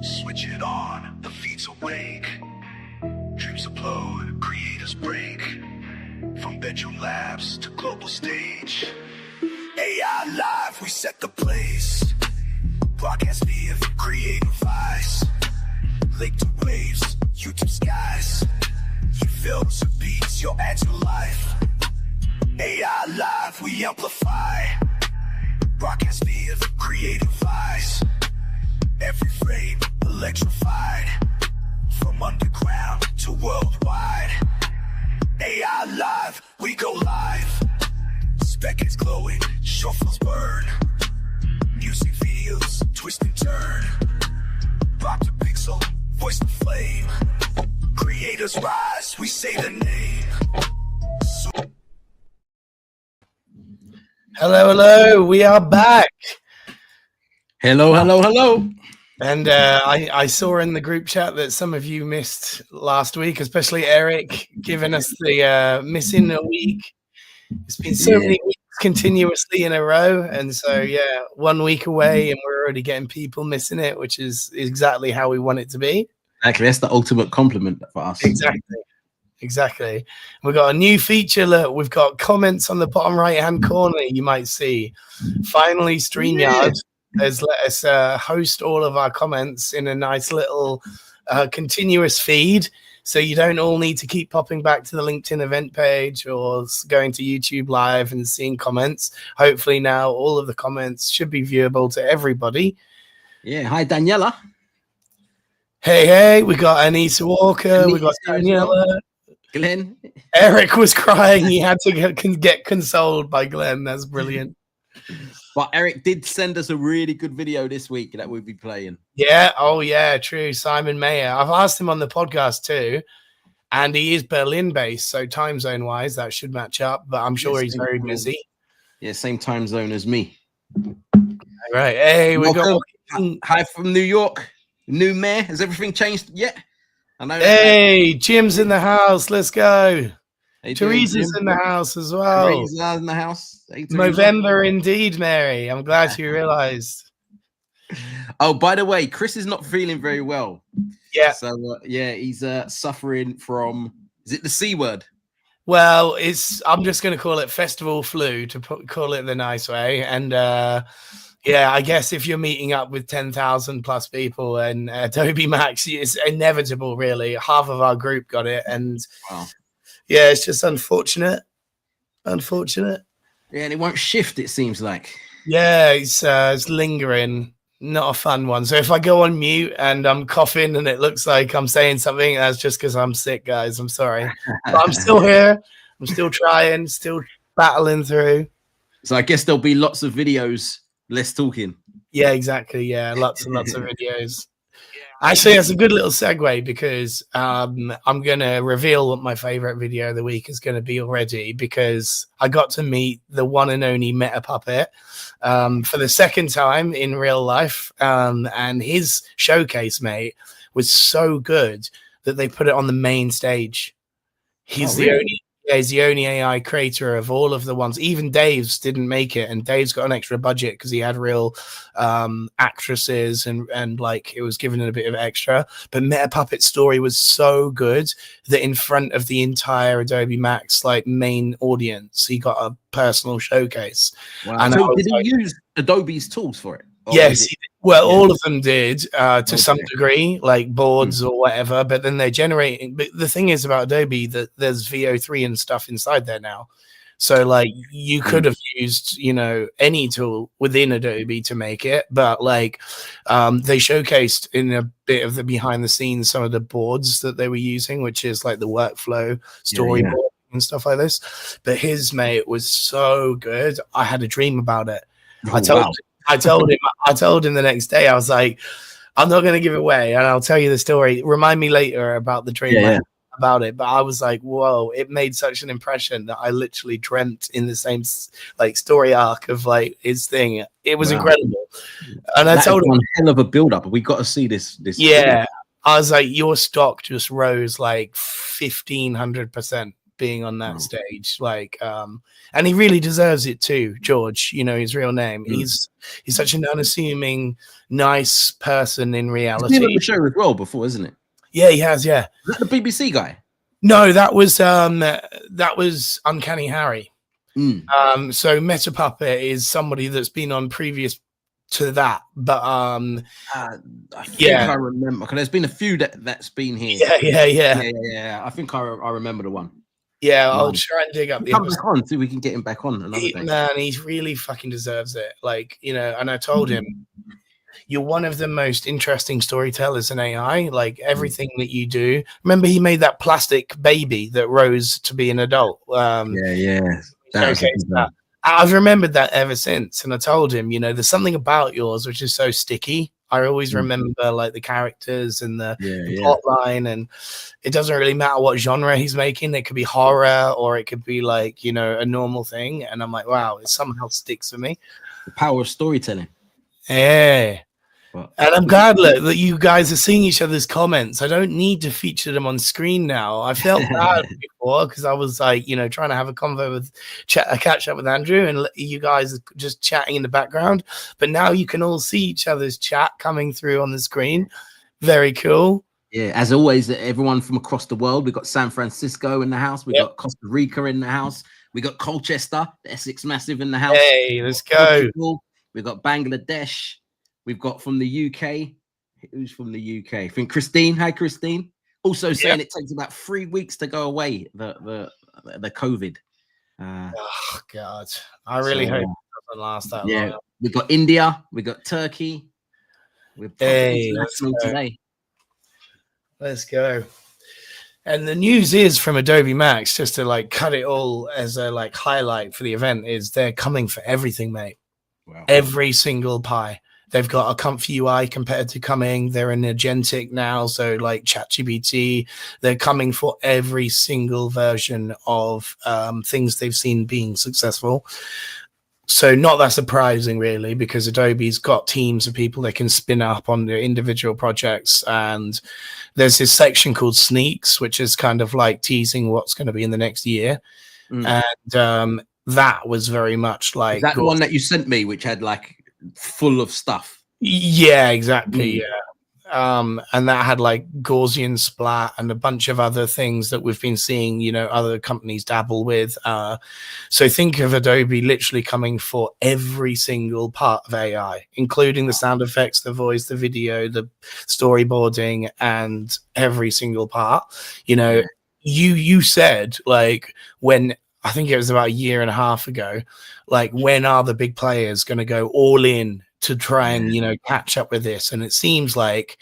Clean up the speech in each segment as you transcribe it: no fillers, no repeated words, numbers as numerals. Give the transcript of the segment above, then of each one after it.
Switch it on, the feet's awake. Dreams upload, creators break. From bedroom labs to global stage. AI live, we set the place. Broadcast via creative eyes. Lake to waves, YouTube skies. You films and beats, your ads your life. AI live, we amplify. Broadcast via creative eyes. Every frame electrified. From underground to worldwide. AI live, we go live. Spec is glowing, shuffles burn. Music videos, twist and turn. Pop to pixel, voice to flame. Creators rise, we say the name. Hello, we are back. Hello. And I saw in the group chat that some of you missed last week, especially Eric, giving us the missing a week. It's been so many weeks continuously in a row. And so, 1 week away and we're already getting people missing it, which is exactly how we want it to be. Exactly. That's the ultimate compliment for us. Exactly. We've got a new feature. Look, we've got comments on the bottom right-hand corner. You might see. Finally, StreamYard has let us host all of our comments in a nice little continuous feed. So you don't all need to keep popping back to the LinkedIn event page or going to YouTube Live and seeing comments. Hopefully now all of the comments should be viewable to everybody. Yeah. Hi, Daniela. Hey, we got Anita Walker. We got Daniela. Glenn. Eric was crying. He had to get consoled by Glenn. That's brilliant. But Eric did send us a really good video this week that we'll be playing. Yeah. Oh, yeah. True. Simon Mayer. I've asked him on the podcast too. And he is Berlin based. So time zone wise, that should match up. But I'm sure he's very busy. Yeah. Same time zone as me. All right. Hey, we got. Hi from New York. New mayor. Has everything changed yet? I know. Hey, Jim's in the house. Let's go. Hey, Teresa's in the house as well. Teresa's in the house. Hey, November indeed, Mary. I'm glad you realized. Oh, by the way, Chris is not feeling very well. Yeah. So he's suffering from. Is it the C word? Well, I'm just going to call it festival flu to call it the nice way. And I guess if you're meeting up with 10,000 plus people and Adobe MAX, it's inevitable. Really, half of our group got it, and wow. Yeah, it's just unfortunate. Yeah, and it won't shift, it seems like. Yeah, it's lingering. Not a fun one. So if I go on mute and I'm coughing and it looks like I'm saying something, that's just because I'm sick, guys. I'm sorry. But I'm still here. I'm still trying, still battling through. So I guess there'll be lots of videos, less talking. Yeah, exactly. Yeah, lots and lots of videos. Actually, that's a good little segue because I'm going to reveal what my favorite video of the week is going to be already, because I got to meet the one and only Meta Puppet for the second time in real life. And his showcase, mate, was so good that they put it on the main stage. He's he's the only AI creator of all of the ones. Even Dave's didn't make it, and Dave's got an extra budget because he had real actresses and like it was given it a bit of extra. But Meta Puppet's story was so good that in front of the entire Adobe MAX like main audience, he got a personal showcase. Wow. And so did he use Adobe's tools for it? Yes. All of them did to some degree, like boards or whatever. But then they're generating. But the thing is about Adobe that there's VO3 and stuff inside there now. So like you could have used, any tool within Adobe to make it. But like they showcased in a bit of the behind the scenes some of the boards that they were using, which is like the workflow storyboard and stuff like this. But his, mate, was so good. I had a dream about it. I told him the next day, I was like, I'm not going to give it away and I'll tell you the story. Remind me later about the dream about it. But I was like, whoa, it made such an impression that I literally dreamt in the same like story arc of like his thing. It was incredible. And I told him, one hell of a build up. We got to see this. Yeah. Video. I was like, your stock just rose like 1,500%. being on that stage. Like, and he really deserves it too. George, you know his real name. He's such an unassuming, nice person in reality. He's been on the show as well before, isn't it? Yeah, he has. Yeah. Is that the BBC guy? No, that was Uncanny Harry. So Meta Puppet is somebody that's been on previous to that, but I think I remember, because there's been a few that's been here. Yeah. I think I remember the one. Yeah, I'll try and dig up the come back on, see if we can get him back on another day. Man, he really fucking deserves it. Like, you know, and I told him, you're one of the most interesting storytellers in AI. Like everything that you do. Remember, he made that plastic baby that rose to be an adult. I've remembered that ever since. And I told him, you know, there's something about yours which is so sticky. I always remember like the characters and the plot line, and it doesn't really matter what genre he's making. It could be horror or it could be like, you know, a normal thing. And I'm like, wow, it somehow sticks for me. The power of storytelling. Yeah. And I'm glad that you guys are seeing each other's comments. I don't need to feature them on screen now. I felt bad before because I was like, you know, trying to have a convo with a catch up with Andrew, and you guys are just chatting in the background. But now you can all see each other's chat coming through on the screen. Very cool. Yeah, as always, everyone from across the world. We've got San Francisco in the house. We've got Costa Rica in the house. We got Colchester, the Essex Massive in the house. Hey, let's go. We've got Bangladesh. We've got from the UK. Who's from the UK? I think Christine. Hi, Christine. Also saying it takes about 3 weeks to go away. The COVID. Oh God, I really hope it doesn't last that long. We've got India. We've got Turkey. We're international today. Let's go. And the news is from Adobe MAX, just to like cut it all as a like highlight for the event, is they're coming for everything, mate. Wow. Every single pie. They've got a ComfyUI competitor coming. They're in Agentic now, so like ChatGPT. They're coming for every single version of things they've seen being successful. So not that surprising, really, because Adobe's got teams of people they can spin up on their individual projects. And there's this section called Sneaks, which is kind of like teasing what's going to be in the next year. And that was very much like... Is that the one that you sent me, which had like full of stuff? Yeah, exactly. Yeah. And that had like Gaussian splat and a bunch of other things that we've been seeing, you know, other companies dabble with. So think of Adobe literally coming for every single part of AI, including the sound effects, the voice, the video, the storyboarding, and every single part. You know, you said like when, I think it was about a year and a half ago, like when are the big players going to go all in to try and, you know, catch up with this? And it seems like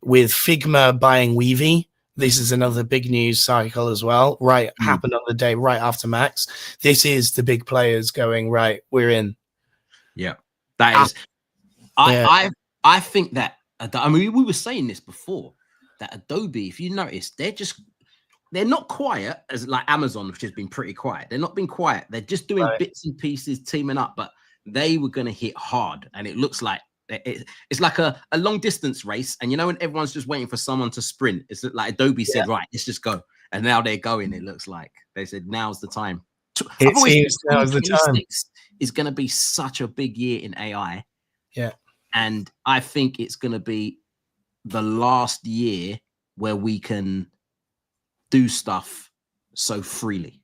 with Figma buying Weavy, this is another big news cycle as well. Right. Happened on the day right after Max. This is the big players going, right, we're in. Yeah, that is. I think that, I mean, we were saying this before, that Adobe, if you notice, they're not quiet as like Amazon, which has been pretty quiet. They're not being quiet. They're just doing bits and pieces, teaming up, but they were going to hit hard. And it looks like it's like a long distance race. And you know, when everyone's just waiting for someone to sprint, it's like Adobe said, right, let's just go. And now they're going. It looks like they said, now's the time. It seems now's the time. Is going to be such a big year in AI. Yeah. And I think it's going to be the last year where we can do stuff so freely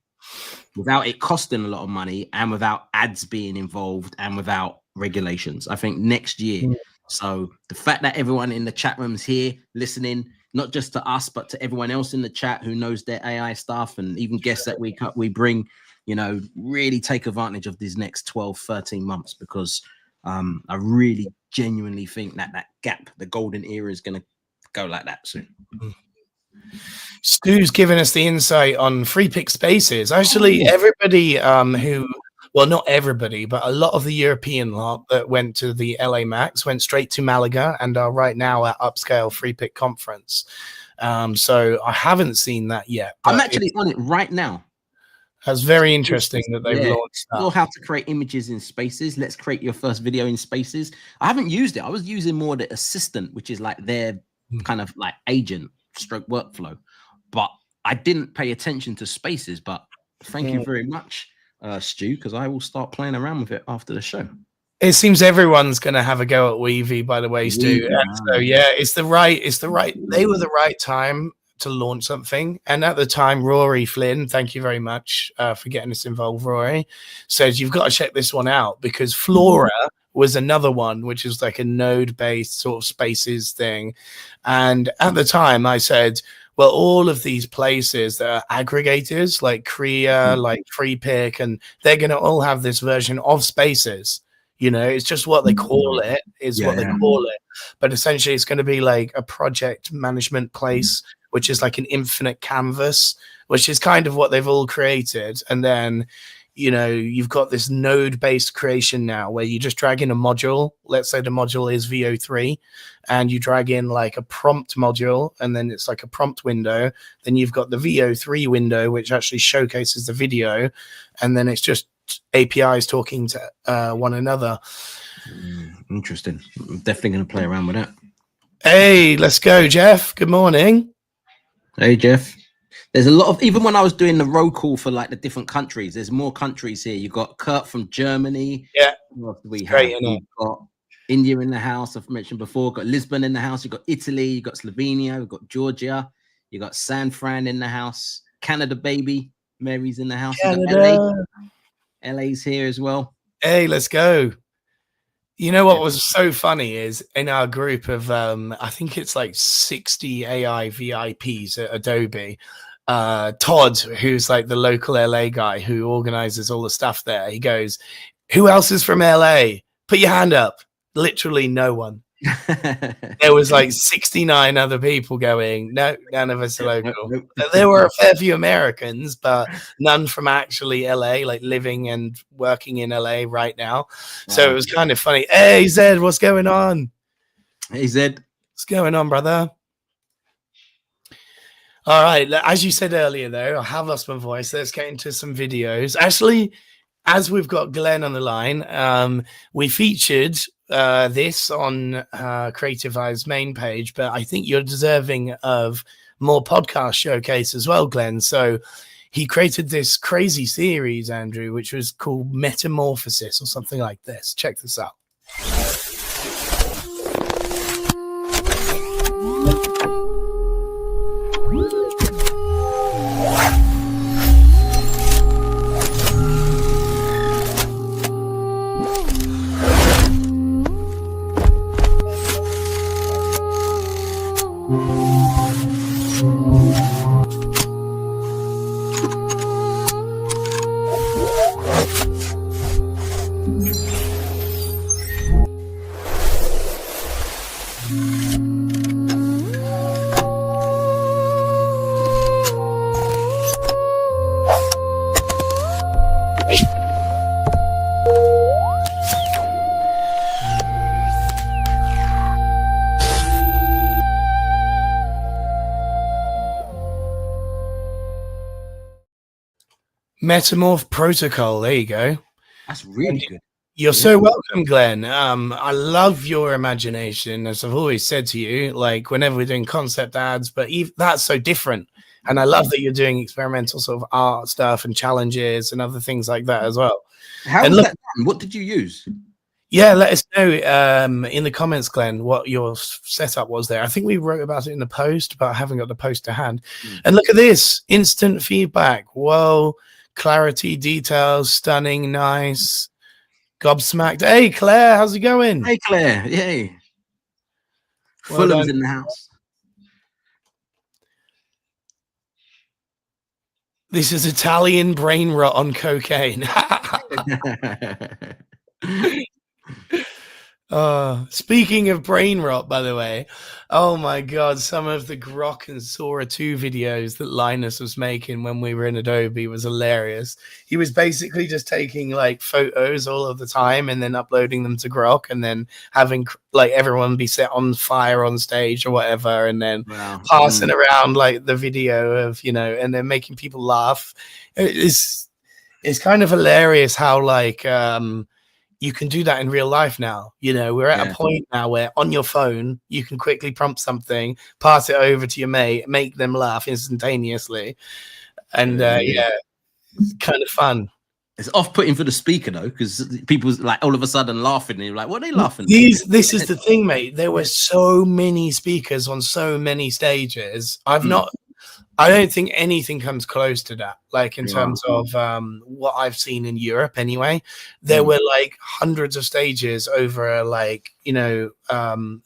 without it costing a lot of money and without ads being involved and without regulations. I think next year. So the fact that everyone in the chat room's here listening, not just to us, but to everyone else in the chat who knows their AI stuff, and even guests that we bring, you know, really take advantage of these next 12, 13 months, because I really genuinely think that gap, the golden era, is going to go like that soon. Stu's given us the insight on Freepik spaces. Actually, everybody well, not everybody, but a lot of the European lot that went to the LA Max went straight to Malaga and are right now at Upscale Freepik conference. So I haven't seen that yet. I'm actually on it right now. That's very interesting that they've launched that. Know how to create images in spaces. Let's create your first video in spaces. I haven't used it. I was using more the assistant, which is like their kind of like agent stroke workflow. But I didn't pay attention to spaces, but thank you very much, Stu, because I will start playing around with it after the show. It seems everyone's going to have a go at Weavy, by the way, Stu. So yeah, they were the right time to launch something. And at the time, Rory Flynn, thank you very much for getting us involved, Rory, says you've got to check this one out, because Flora was another one, which is like a node-based sort of spaces thing. And at the time I said, well, all of these places that are aggregators like Kyra, like Freepik, and they're going to all have this version of spaces. You know, it's just what they call it, call it. But essentially, it's going to be like a project management place, which is like an infinite canvas, which is kind of what they've all created. And then, you know, you've got this node-based creation now where you just drag in a module. Let's say the module is VO3, and you drag in like a prompt module, and then it's like a prompt window. Then you've got the VO3 window, which actually showcases the video, and then it's just APIs talking to one another. Interesting. I'm definitely going to play around with that. Hey, let's go, Jeff. Good morning. Hey, Jeff. There's a lot of, even when I was doing the roll call for like the different countries, there's more countries here. You've got Kurt from Germany. Yeah. We've got India in the house, I've mentioned before. Got Lisbon in the house. You've got Italy. You've got Slovenia. We've got Georgia. You've got San Fran in the house. Canada, baby. Mary's in the house. LA. LA's here as well. Hey, let's go. You know what was so funny is in our group of I think it's like 60 AI VIPs at Adobe, Todd, who's like the local LA guy who organizes all the stuff there, he goes, who else is from LA? Put your hand up. Literally no one. There was like 69 other people going, no, none of us are local. There were a fair few Americans, but none from actually LA, like living and working in LA right now. So it was kind of funny. Hey, Zed, what's going on? Hey, Zed. What's going on, brother? All right. As you said earlier, though, I have lost my voice. Let's get into some videos. Actually, as we've got Glenn on the line, we featured this on Creative Eye's main page, but I think you're deserving of more podcast showcase as well, Glenn. So he created this crazy series, Andrew, which was called Metamorphosis or something like this. Check this out. Metamorph protocol. There you go. That's really good. You're so welcome, Glenn. I love your imagination, as I've always said to you, like whenever we're doing concept ads, but that's so different. And I love that you're doing experimental sort of art stuff and challenges and other things like that as well. How was that done? What did you use? Yeah, let us know in the comments, Glenn, what your setup was there. I think we wrote about it in the post, but I haven't got the post to hand. And look at this, instant feedback. Whoa, clarity, details, stunning, nice. Gobsmacked. Hey, Claire, how's it going? Hey, Claire. Yay. Fulham's in the house. This is Italian brain rot on cocaine. Speaking of brain rot, by the way, oh my God, some of the Grok and Sora 2 videos that Linus was making when we were in Adobe was hilarious. He was basically just taking like photos all of the time and then uploading them to Grok and then having like everyone be set on fire on stage or whatever, and then passing around like the video of, you know, and then making people laugh. It's kind of hilarious how like you can do that in real life now. You know, we're at a point now where on your phone, you can quickly prompt something, pass it over to your mate, make them laugh instantaneously. And it's kind of fun. It's off-putting for the speaker though, because people's like all of a sudden laughing, and you're like, "What are they laughing?" This is the thing, mate. There were so many speakers on so many stages. I don't think anything comes close to that. Like in terms of what I've seen in Europe, anyway. There were like hundreds of stages over a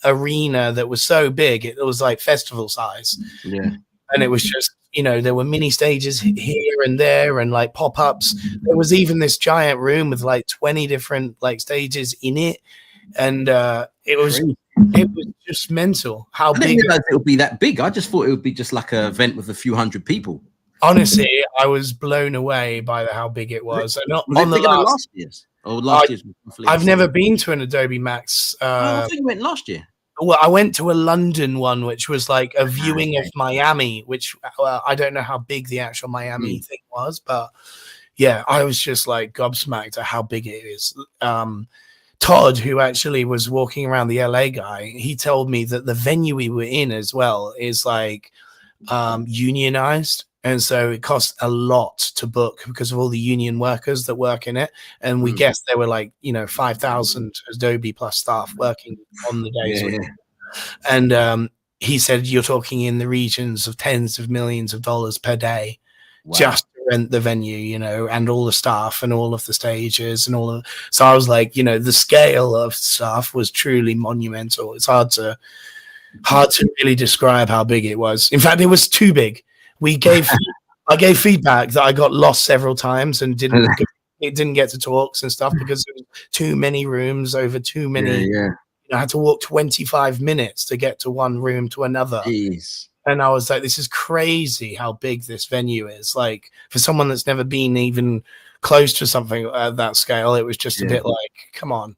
arena that was so big it was like festival size. Yeah, and it was just. You know, there were mini stages here and there and like pop-ups. There was even this giant room with like 20 different like stages in it. And it was just mental how big. I didn't realize it would be that big. I just thought it would be just like an event with a few hundred people. Honestly, I was blown away by how big it was. And on the last year's or last year's. I've never been to an Adobe MAX. I think you went last year. Well, I went to a London one, which was like a viewing of Miami, which I don't know how big the actual Miami thing was, but yeah, I was just like gobsmacked at how big it is. Todd, who actually was walking around, the LA guy, he told me that the venue we were in as well is like unionized. And so it costs a lot to book because of all the union workers that work in it. And we guess there were like, 5,000 Adobe plus staff working on the days. And he said, you're talking in the regions of tens of millions of dollars per day just to rent the venue, and all the staff and all of the stages and all of. So I was like, the scale of stuff was truly monumental. It's hard to really describe how big it was. In fact, it was too big. I gave feedback that I got lost several times and didn't get to talks and stuff because there was too many rooms over too many. I had to walk 25 minutes to get to one room to another. Jeez. And I was like, this is crazy how big this venue is. Like for someone that's never been even close to something at that scale, it was just a bit like, come on,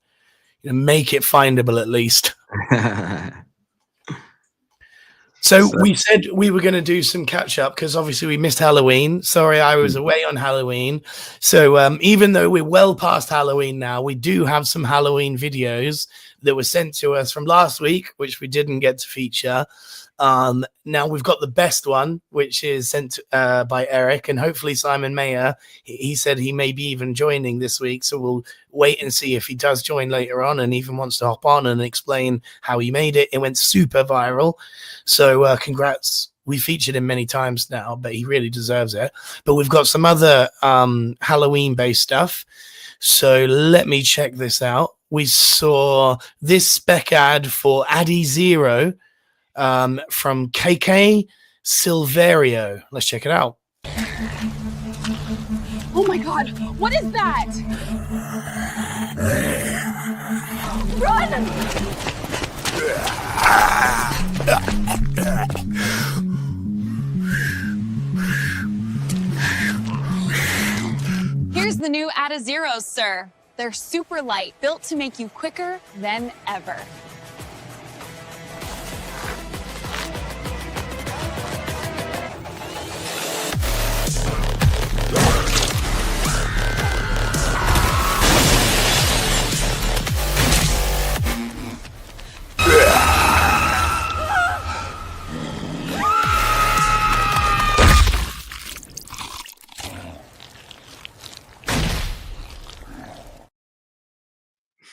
make it findable at least. So we said we were going to do some catch up because obviously we missed Halloween. Sorry, I was away on Halloween. So even though we're well past Halloween now, we do have some Halloween videos that were sent to us from last week, which we didn't get to feature. Now we've got the best one, which is sent by Eric, and hopefully Simon Mayer. He said he may be even joining this week, so we'll wait and see if he does join later on and even wants to hop on and explain how he made it. It went super viral, so congrats. We featured him many times now, but he really deserves it. But we've got some other Halloween-based stuff, so let me check this out. We saw this spec ad for Addy Zero from KK Silverio. Let's check it out. Oh my god, what is that? Run! Here's the new Ada Zeros, sir. They're super light, built to make you quicker than ever.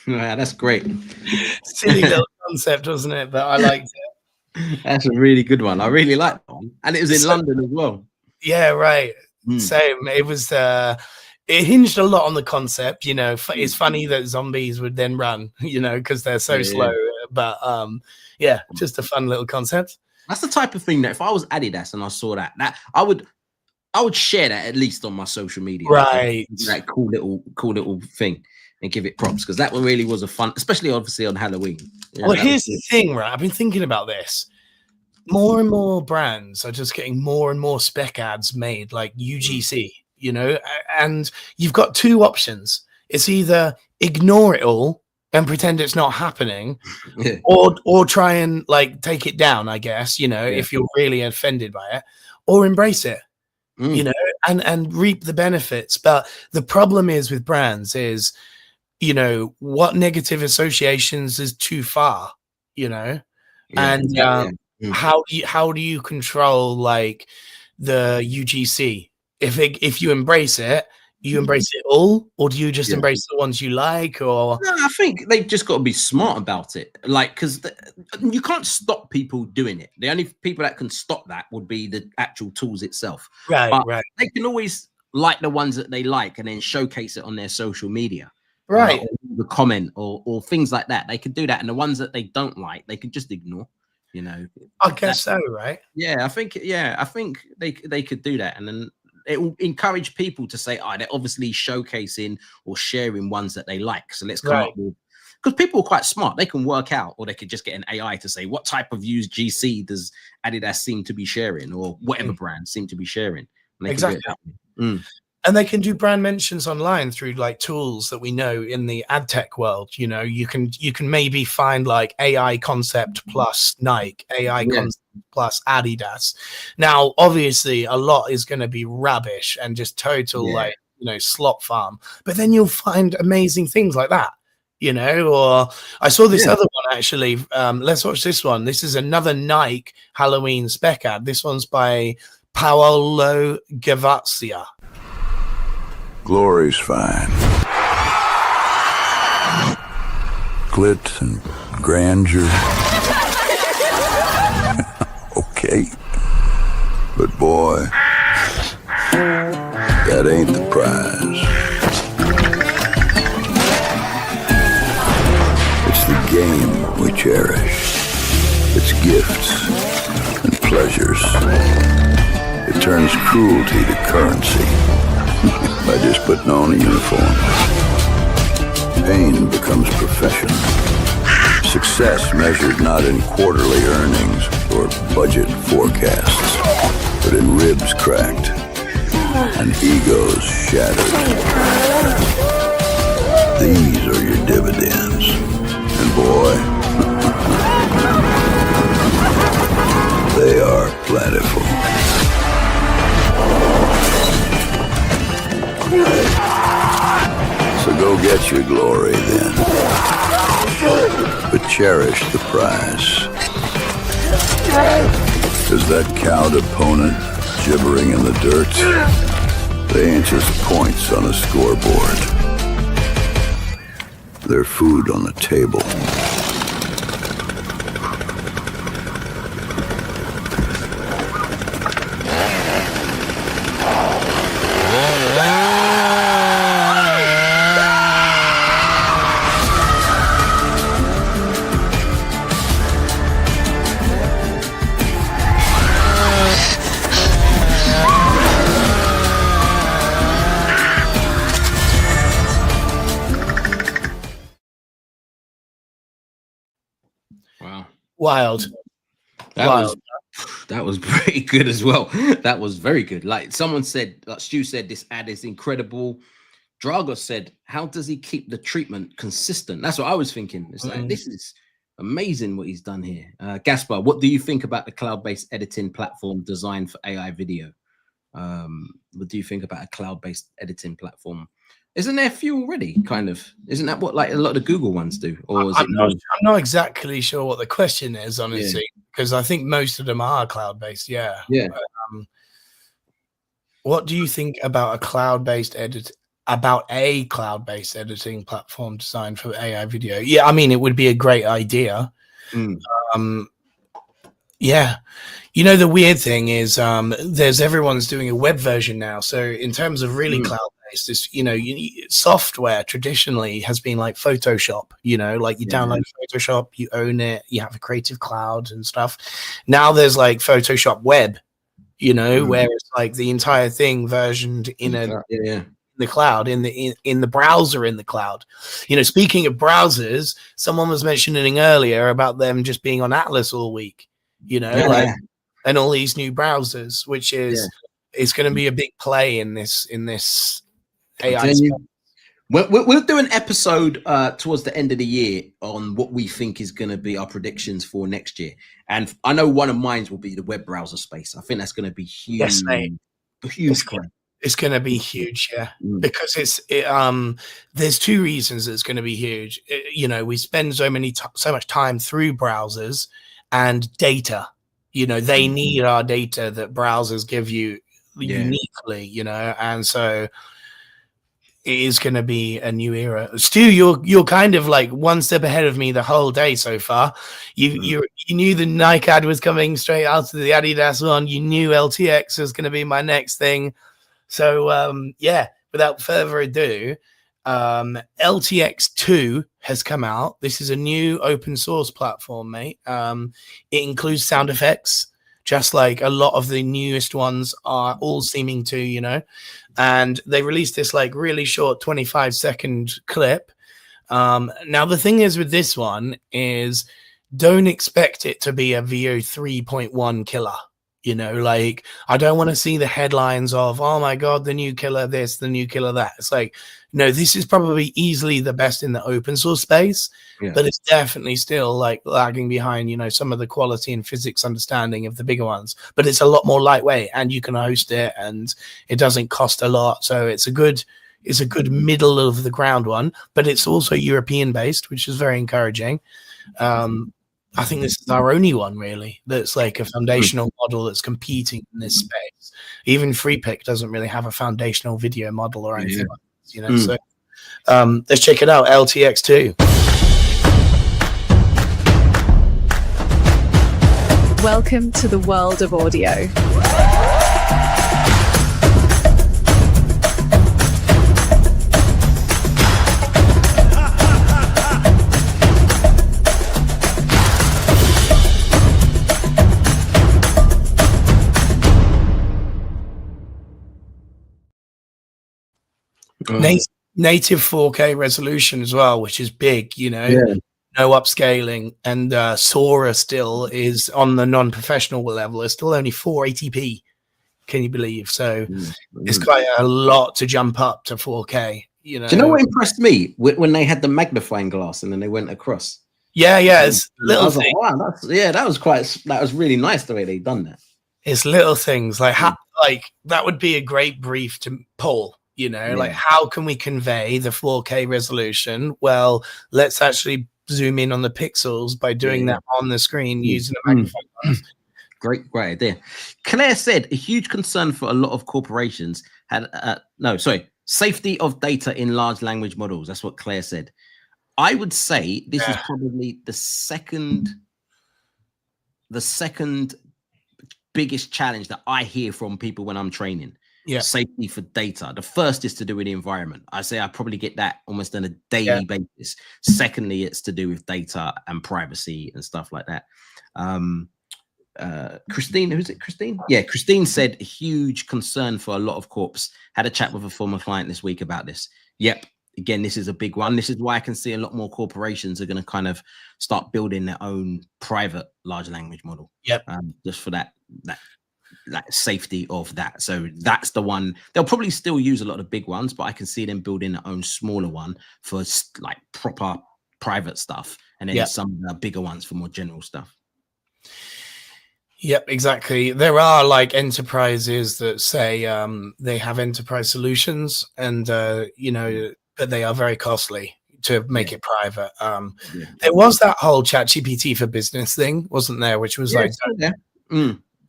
Yeah, that's great. Silly little concept, wasn't it? But I liked it. That's a really good one. I really like that one. And it was in London as well. Yeah, right. Same. It was it hinged a lot on the concept, It's funny that zombies would then run, because they're so slow. But yeah, just a fun little concept. That's the type of thing that if I was Adidas and I saw that I would share that at least on my social media. Right. That cool little thing. And give it props because that one really was a fun, especially obviously on Halloween. Well, here's the thing, right? I've been thinking about this. More and more brands are just getting more and more spec ads made, like UGC, and you've got two options. It's either ignore it all and pretend it's not happening, or try and like take it down, I guess, if you're really offended by it, or embrace it, and reap the benefits. But the problem is with brands is you know, what negative associations is too far, you know? And how do you control like the UGC? If you embrace it, you embrace it all, or do you just embrace the ones you like? Or no, I think they've just got to be smart about it, like, because you can't stop people doing it. The only people that can stop that would be the actual tools itself. Right, but right. They can always like the ones that they like and then showcase it on their social media, right? Or the comment or things like that. They could do that, and the ones that they don't like, they could just ignore. You know, I guess so, right? Yeah, I think they could do that, and then it will encourage people to say, they're obviously showcasing or sharing ones that they like. So let's come up with, because people are quite smart. They can work out, or they could just get an AI to say, what type of UGC does Adidas seem to be sharing, or whatever brand seem to be sharing. And exactly. And they can do brand mentions online through like tools that we know in the ad tech world. You know, you can maybe find like AI concept plus Nike, AI concept plus Adidas. Now, obviously, a lot is going to be rubbish and just total like, you know, slop farm. But then you'll find amazing things like that, you know. Or I saw this other one actually. Let's watch this one. This is another Nike Halloween spec ad. This one's by Paolo Gavazia. Glory's fine. Glitz and grandeur. Okay. But boy, that ain't the prize. It's the game we cherish. Its gifts and pleasures. It turns cruelty to currency. By just putting on a uniform. Pain becomes profession. Success measured not in quarterly earnings or budget forecasts, but in ribs cracked and egos shattered. These are your dividends. And boy, they are plentiful. So go get your glory then, but cherish the prize. Cause that cowed opponent gibbering in the dirt, they ain't just points on a scoreboard. They're food on the table. Wild. That was pretty good as well. That was very good. Like someone said, like Stu said, this ad is incredible. Drago said, how does he keep the treatment consistent? That's what I was thinking. It's like, this is amazing what he's done here. Gaspar, what do you think about the cloud-based editing platform designed for AI video? What do you think about a cloud-based editing platform? Isn't there a few already, kind of? Isn't that what like a lot of the Google ones do? Or is I'm not exactly sure what the question is, honestly, because I think most of them are cloud-based. Yeah. What do you think about a cloud-based editing platform designed for AI video? Yeah, I mean, it would be a great idea. Yeah. You know, the weird thing is everyone's doing a web version now. So in terms of really cloud-based, this, you know, software traditionally has been like Photoshop, you know, like you download Photoshop, you own it, you have a creative cloud and stuff. Now there's like Photoshop web, you know, where it's like the entire thing versioned in the cloud, in the browser, in the cloud. You know, speaking of browsers, someone was mentioning earlier about them just being on Atlas all week, you know, like, and all these new browsers, which is going to be a big play in this AI. We'll do an episode towards the end of the year on what we think is going to be our predictions for next year. And I know one of mine will be the web browser space. I think that's going to be huge. Yes, mate. Huge. It's going to be huge, yeah, Mm. because there's two reasons it's going to be huge. You know, we spend so much time through browsers and data. You know, they need our data that browsers give you uniquely. You know, and so it is going to be a new era. Stu, you're kind of like one step ahead of me the whole day so far. You knew the Nike ad was coming straight out of the Adidas one. You knew LTX was going to be my next thing. So yeah, without further ado, LTX 2 has come out. This is a new open source platform, mate. It includes sound effects, just like a lot of the newest ones are all seeming to, you know. And they released this like really short 25-second clip. Now the thing is with this one is don't expect it to be a VO 3.1 killer. You know, like I don't want to see the headlines of, oh my God, the new killer this, the new killer that. It's like, no, this is probably easily the best in the open source space, but it's definitely still like lagging behind, you know, some of the quality and physics understanding of the bigger ones. But it's a lot more lightweight and you can host it and it doesn't cost a lot. So it's a good middle of the ground one, but it's also European based, which is very encouraging. I think this is our only one really that's like a foundational model that's competing in this space. Even Freepik doesn't really have a foundational video model or anything like this, you know. So let's check it out. LTX 2. Welcome to the world of audio. Native 4K resolution as well, which is big, you know. No upscaling, and Sora still is on the non-professional level. It's still only 480p. Can you believe? So it's quite a lot to jump up to 4K. You know. Do you know what impressed me when they had the magnifying glass and then they went across? Yeah, it's little things. Like, wow, that was really nice the way they done that. It's little things like that would be a great brief to Paul. You know, like how can we convey the 4K resolution? Well, let's actually zoom in on the pixels by doing that on the screen using a magnifying glass. Great idea. Claire said a huge concern for a lot of corporations had safety of data in large language models. That's what Claire said. I would say this is probably the second biggest challenge that I hear from people when I'm training. Safety for data. The first is to do with the environment. I say I probably get that almost on a daily basis. Secondly, it's to do with data and privacy and stuff like that. Christine, who's it? Christine? Yeah, Christine said a huge concern for a lot of corps. Had a chat with a former client this week about this. Yep. Again, this is a big one. This is why I can see a lot more corporations are going to kind of start building their own private large language model. Just for that safety of that. So that's the one. They'll probably still use a lot of big ones, but I can see them building their own smaller one for like proper private stuff, and then some of the bigger ones for more general stuff. Yep, exactly. There are like enterprises that say they have enterprise solutions, and you know, but they are very costly to make it private. There was that whole ChatGPT for business thing, wasn't there? Which was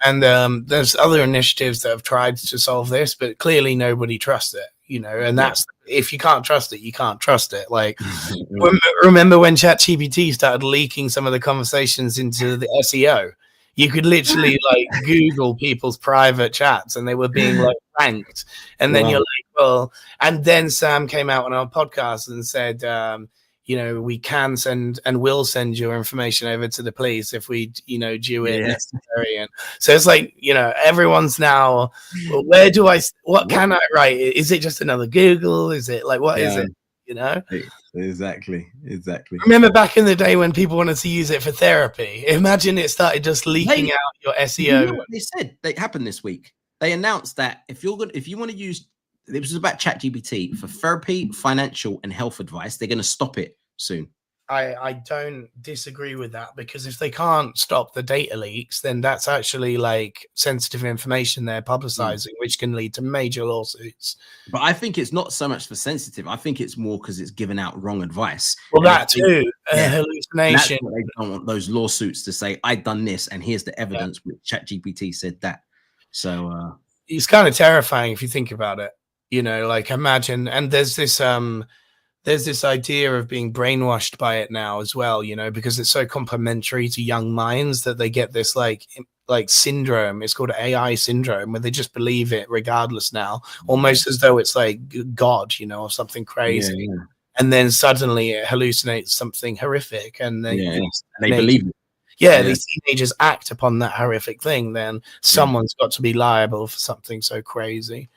and there's other initiatives that have tried to solve this, but clearly nobody trusts it, you know, and that's, if you can't trust it, you can't trust it. Like, remember when ChatGPT started leaking some of the conversations into the SEO? You could literally like Google people's private chats and they were being like ranked. And then you're like, well, and then Sam came out on our podcast and said, you know, we can send and will send your information over to the police if we, you know, do it necessary. And so it's like, you know, everyone's now, well, what can I write? Is it just another Google? Is it like, what is it? You know? Exactly. Remember back in the day when people wanted to use it for therapy? Imagine it started just leaking out your SEO. You know what they said that happened this week? They announced that if you want to use, this was about ChatGPT for therapy, financial, and health advice, they're going to stop it soon. I don't disagree with that, because if they can't stop the data leaks, then that's actually like sensitive information they're publicizing, which can lead to major lawsuits. But I think it's not so much for sensitive. I think it's more because it's giving out wrong advice. Well, that too, hallucination. They don't want those lawsuits to say, "I done this, and here's the evidence." With ChatGPT said that. So it's kind of terrifying if you think about it. You know, like imagine, and there's this idea of being brainwashed by it now as well, you know, because it's so complementary to young minds that they get this like syndrome. It's called AI syndrome, where they just believe it regardless now, almost as though it's like God, you know, or something crazy. Yeah. And then suddenly it hallucinates something horrific, and they believe it. Yeah, these teenagers act upon that horrific thing. Then someone's got to be liable for something so crazy.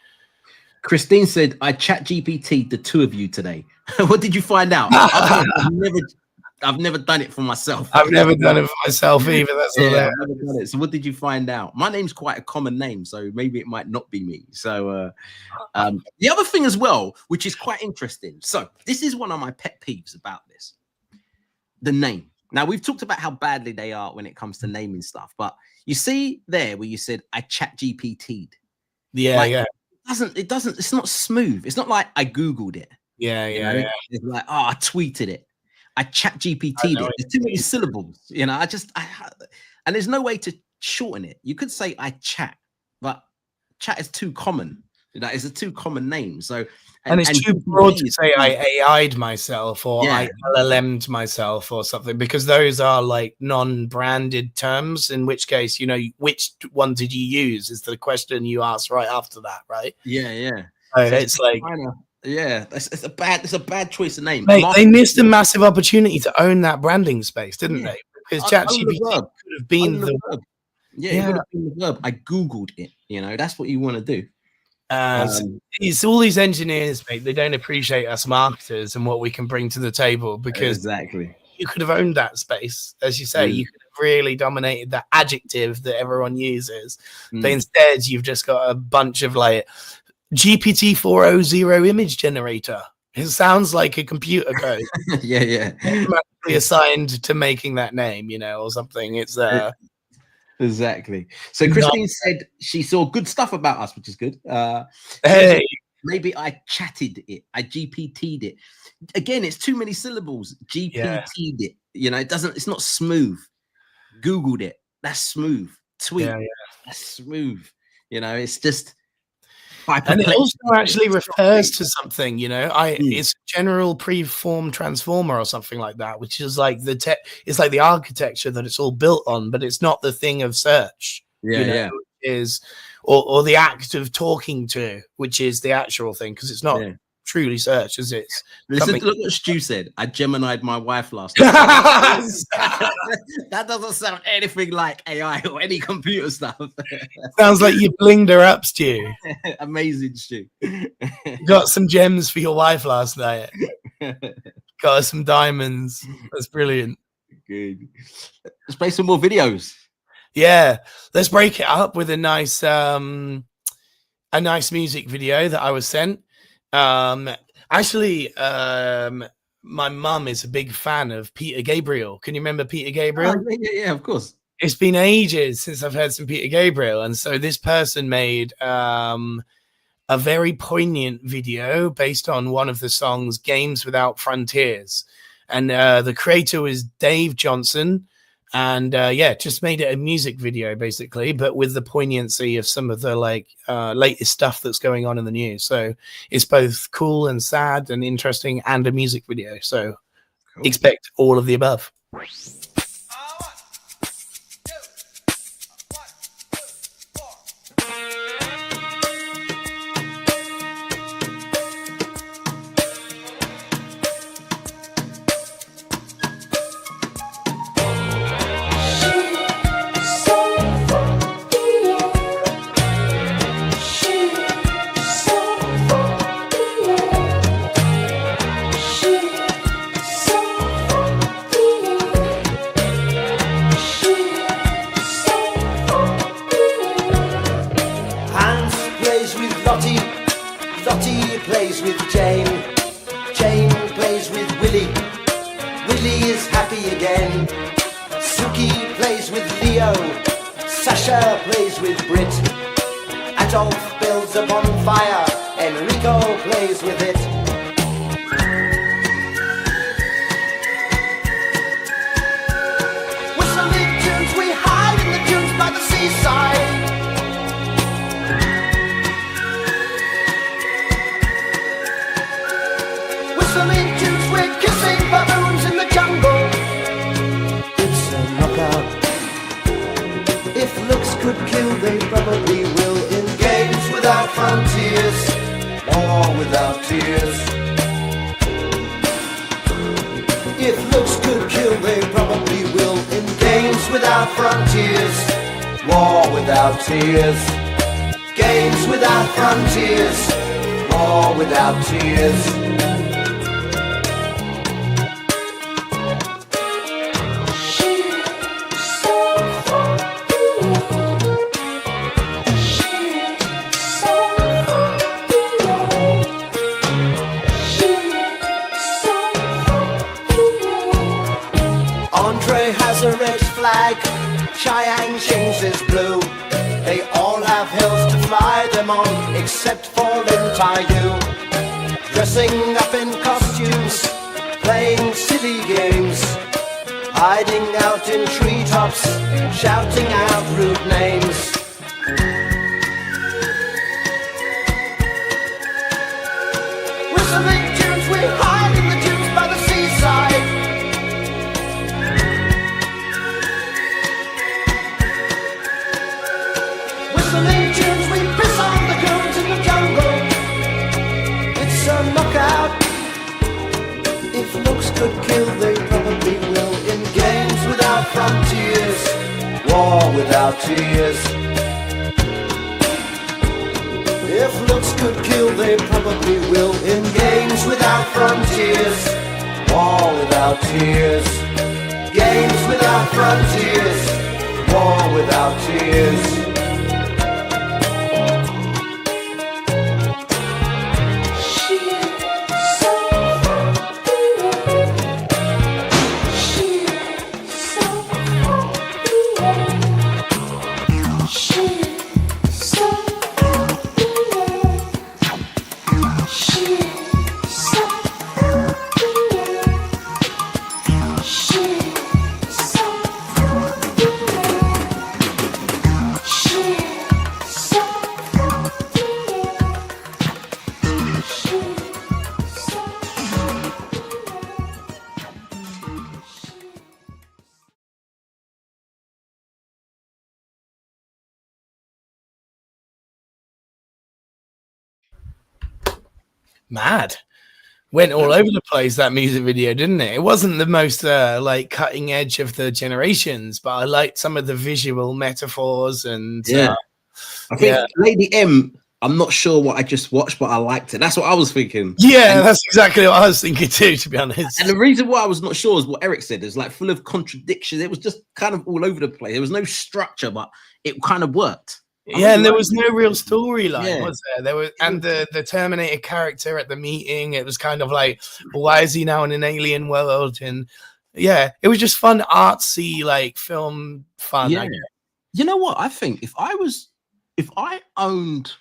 Christine said, "I chat GPT'd the two of you today." What did you find out? I've never done it for myself. I've never done it for myself either. That's I've never done it. So what did you find out? My name's quite a common name, so maybe it might not be me. So the other thing as well, which is quite interesting. So this is one of my pet peeves about this. The name. Now, we've talked about how badly they are when it comes to naming stuff, but you see there where you said, "I chat GPT'd." Yeah. It's not smooth. It's not like I Googled it. Yeah. It's like, oh, I tweeted it. I chat GPT'd it. There's too many syllables, you know. And there's no way to shorten it. You could say I chat, but chat is too common. You know, it's a too common name. So and it's too broad to say I AI'd myself or I LLM'd myself or something, because those are like non-branded terms, in which case, you know, which one did you use is the question you ask right after that, right? Yeah. So it's like it's a bad choice of name. Mate, they missed a massive opportunity to own that branding space, didn't they? Because ChatGPT could have been the verb. Yeah, it would have been the verb. I Googled it, you know, that's what you want to do. It's all these engineers, mate. They don't appreciate us marketers and what we can bring to the table, because you could have owned that space, as you say. You could have really dominated that adjective that everyone uses, but instead you've just got a bunch of like GPT 4.0 image generator. It sounds like a computer code. yeah, automatically assigned to making that name, you know, or something. It's Exactly. So Christine said she saw good stuff about us, which is good. Hey, maybe I chatted it. I GPT'd it. Again, it's too many syllables. GPT'd it. You know, it's not smooth. Googled it. That's smooth. Tweet. That's smooth. You know, it's just. And it also actually refers to something, you know. It's general preform transformer or something like that, which is like it's like the architecture that it's all built on, but it's not the thing of search. Is or the act of talking to, which is the actual thing, because it's not truly search, is it? Listen, look what Stu said. I Gemini'd my wife last night. That doesn't sound anything like AI or any computer stuff. Sounds like you blinged her up, Stu. Amazing, Stu. Got some gems for your wife last night. Got her some diamonds. That's brilliant. Good. Let's play some more videos. Yeah, let's break it up with a nice music video that I was sent. Actually, my mum is a big fan of Peter Gabriel. Can you remember Peter Gabriel? Oh, yeah, of course. It's been ages since I've heard some Peter Gabriel, and so this person made a very poignant video based on one of the songs "Games Without Frontiers," and the creator was Dave Johnson. And just made it a music video basically, but with the poignancy of some of the latest stuff that's going on in the news. So it's both cool and sad and interesting, and a music video. So expect all of the above. Thatcher plays with Brit. Adolf builds a bonfire. Enrico plays with it. Whistling tunes, we hide in the dunes by the seaside. Whistling tunes, we're kissing baboons in the jungle. It's a knockout. If looks could kill, they probably will. In games without frontiers, war without tears. If looks could kill, they probably will. In games without frontiers, war without tears. Games without frontiers, war without tears. A red flag, Cheyenne is blue. They all have hills to fly them on, except for Lintayu. Dressing up in costumes, playing silly games, hiding out in treetops, shouting out rude names. Whistling tunes, we hide in the dunes by the seaside. Whistling tunes, we piss on the goons in the jungle. It's a knockout. If looks could kill, they probably will. In games without frontiers, war without tears. If looks could kill, they probably will. In games without frontiers, war without tears. Games without frontiers, war without tears. Mad. Went all over the place, that music video, didn't it? It wasn't the most like cutting edge of the generations, but I liked some of the visual metaphors and I think Lady M, I'm not sure what I just watched, but I liked it. That's what I was thinking. Yeah, and that's exactly what I was thinking too, to be honest. And the reason why I was not sure is what Eric said. It's like full of contradictions. It was just kind of all over the place. There was no structure, but it kind of worked. Yeah, and there was no real storyline, was there? There was, and the Terminator character at the meeting, it was kind of like, why is he now in an alien world? And yeah, it was just fun, artsy, like film fun. Yeah. You know what? I think if I owned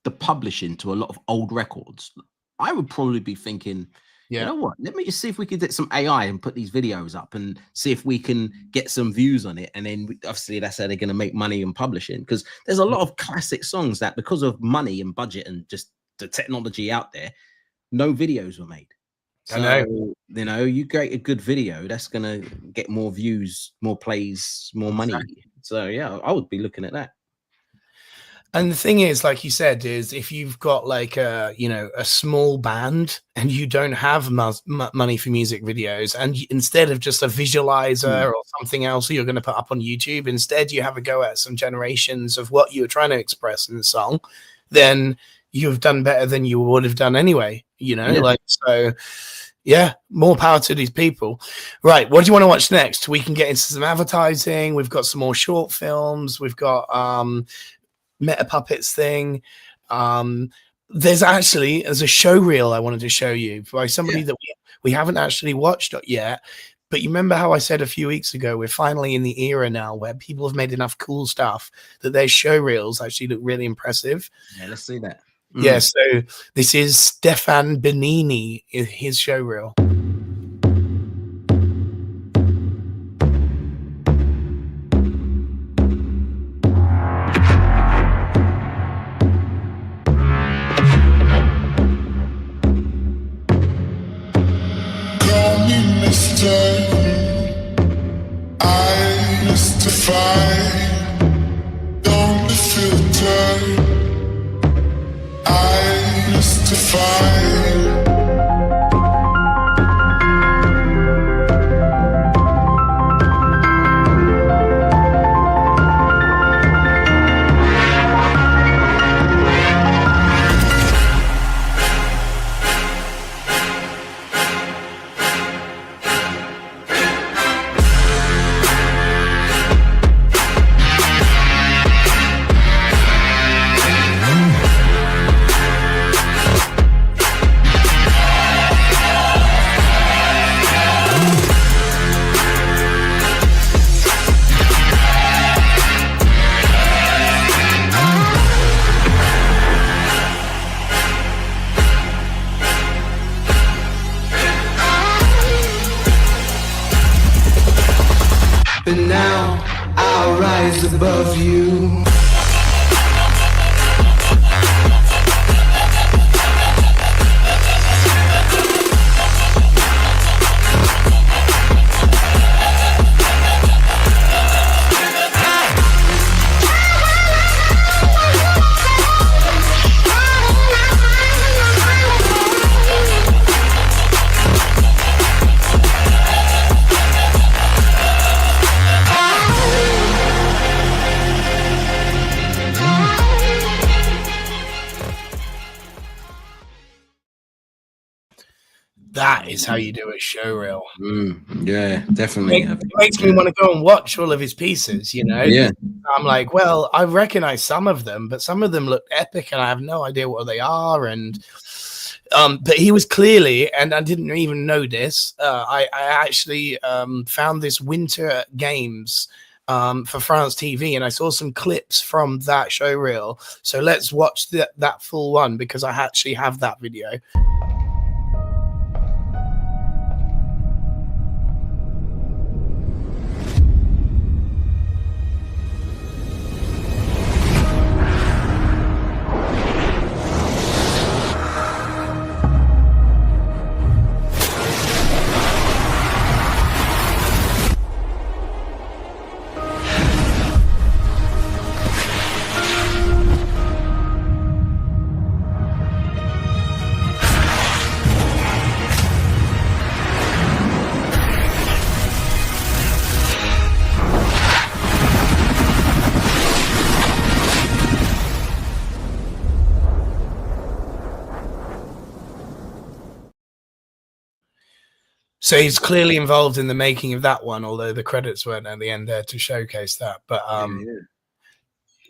the publishing to a lot of old records, I would probably be thinking, you know what? Let me just see if we could get some AI and put these videos up and see if we can get some views on it. And then obviously that's how they're going to make money in publishing, because there's a lot of classic songs that because of money and budget and just the technology out there, no videos were made. So, I know. You know, you create a good video, that's going to get more views, more plays, more money. Exactly. So yeah, I would be looking at that. And the thing is, like you said, is if you've got like a small band and you don't have money for music videos, and instead of just a visualizer or something else you're going to put up on YouTube, instead you have a go at some generations of what you were trying to express in the song, then you've done better than you would have done anyway, like, so yeah, more power to these people. Right, what do you want to watch next? We can get into some advertising. We've got some more short films. We've got Meta Puppets thing. There's a showreel I wanted to show you by somebody that we haven't actually watched yet. But you remember how I said a few weeks ago, we're finally in the era now where people have made enough cool stuff that their show reels actually look really impressive. Yeah, let's see that. Yeah, so this is Stefan Benini, his show reel. I justify, don't be filtered. I justify. But now I'll rise above you. That is how you do a show reel. Yeah, definitely. It makes me want to go and watch all of his pieces, you know? Yeah. I'm like, well, I recognize some of them, but some of them look epic and I have no idea what they are. And but he was clearly, and I didn't even know this, I actually found this Winter Games for France TV, and I saw some clips from that show reel. So let's watch that full one, because I actually have that video. So he's clearly involved in the making of that one, although the credits weren't at the end there to showcase that. But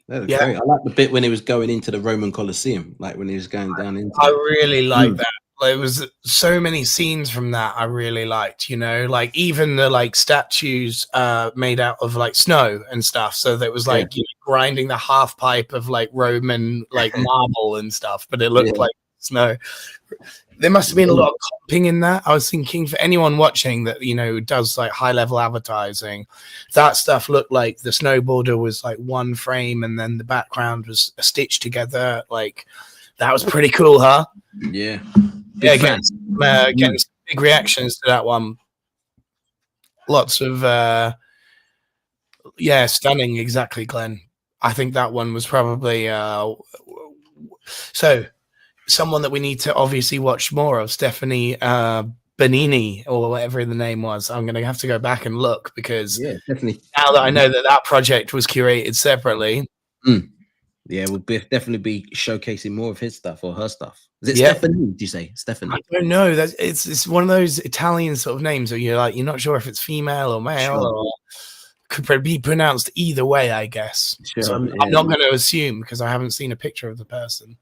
Great. I like the bit when he was going into the Roman Colosseum, like when he was going down into. I really like that. There was so many scenes from that I really liked, you know, like even the like statues made out of like snow and stuff. So that was like you know, grinding the half pipe of like Roman like marble and stuff, but it looked like snow. There must have been a lot of comping in that. I was thinking for anyone watching that, you know, does like high level advertising, that stuff looked like the snowboarder was like one frame and then the background was stitched together. Like that was pretty cool, huh? Yeah. Getting some big reactions to that one. Lots of stunning. Exactly, Glenn. I think that one was probably so. Someone that we need to obviously watch more of, Stephanie Benini, or whatever the name was. I'm going to have to go back and look, because definitely. Now that I know that project was curated separately. We'll definitely be showcasing more of his stuff or her stuff. Is it Stephanie? Did you say Stephanie? I don't know. It's one of those Italian sort of names where you're not sure if it's female or male, or could be pronounced either way, I guess. So I'm not going to assume, because I haven't seen a picture of the person.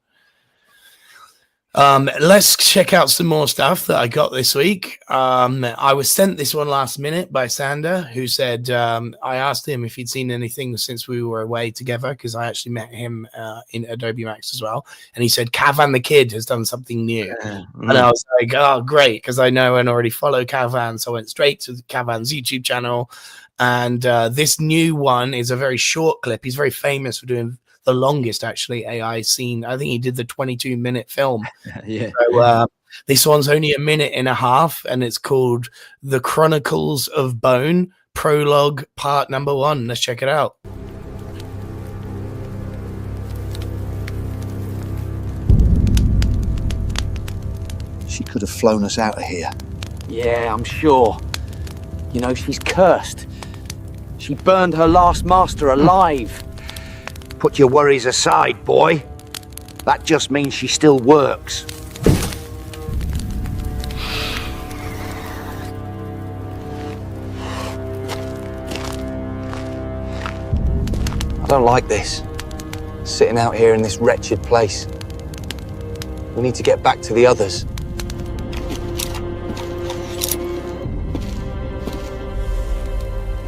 Let's check out some more stuff that I got this week. I was sent this one last minute by Sander, who said, I asked him if he'd seen anything since we were away together, because I actually met him in Adobe MAX as well. And he said, Cavan the Kid has done something new. And I was like, oh, great, because I know and already follow Cavan. So I went straight to Cavan's YouTube channel. And this new one is a very short clip. He's very famous for doing the longest actually AI scene. I think he did the 22-minute film. Yeah. So this one's only a minute and a half, and it's called The Chronicles of Bone, Prologue Part Number 1. Let's check it out. She could have flown us out of here. Yeah, I'm sure. You know, she's cursed. She burned her last master alive. Put your worries aside, boy. That just means she still works. I don't like this. Sitting out here in this wretched place. We need to get back to the others.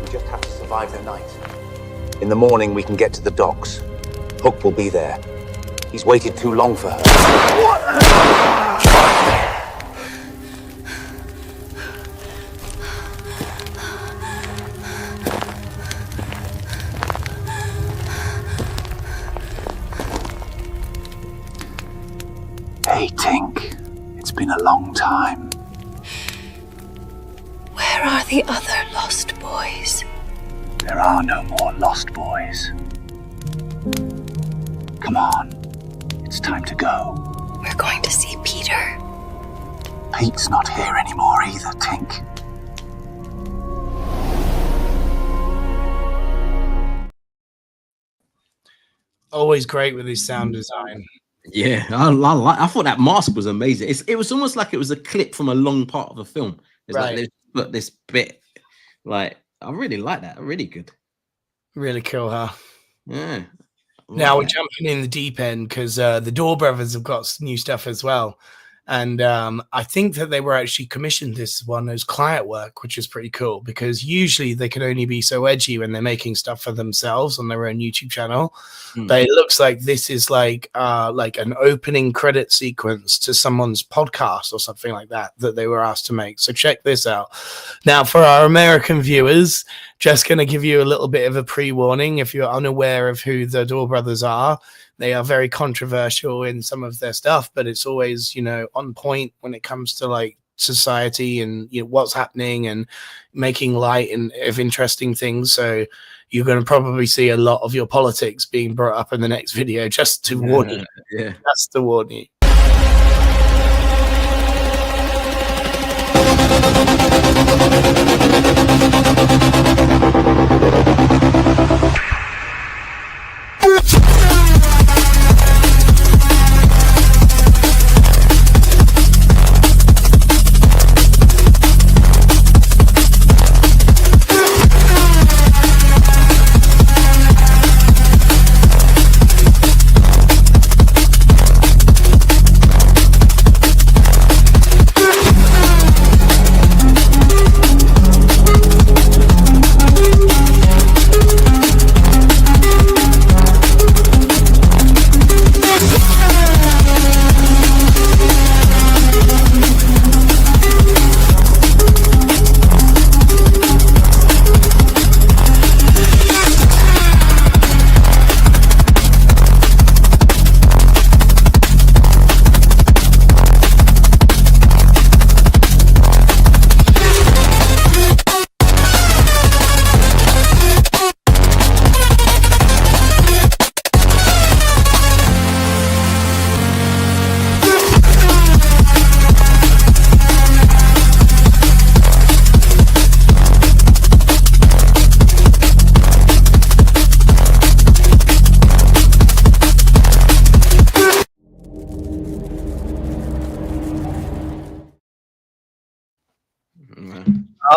We just have to survive the night. In the morning, we can get to the docks. Hook will be there. He's waited too long for her. Hey, Tink. It's been a long time. Where are the other lost boys? There are no more lost boys. Come on. It's time to go. We're going to see Peter. Pete's not here anymore either, Tink. Always great with his sound design. Yeah, I thought that mask was amazing. It was almost like it was a clip from a long part of a film. It's right. Like they put this bit, like, I really like that. Really good. Really cool, huh? Yeah. Now we're jumping in the deep end because the Door Brothers have got some new stuff as well. And I think that they were actually commissioned this one as client work, which is pretty cool because usually they can only be so edgy when they're making stuff for themselves on their own YouTube channel. But it looks like this is like an opening credit sequence to someone's podcast or something like that they were asked to make. So check this out. Now, for our American viewers, just going to give you a little bit of a pre-warning. If you're unaware of who the Door Brothers are, they are very controversial in some of their stuff, but it's always, on point when it comes to like society and what's happening and making light of interesting things. So you're going to probably see a lot of your politics being brought up in the next video, just to warn you. Yeah. That's to warn you.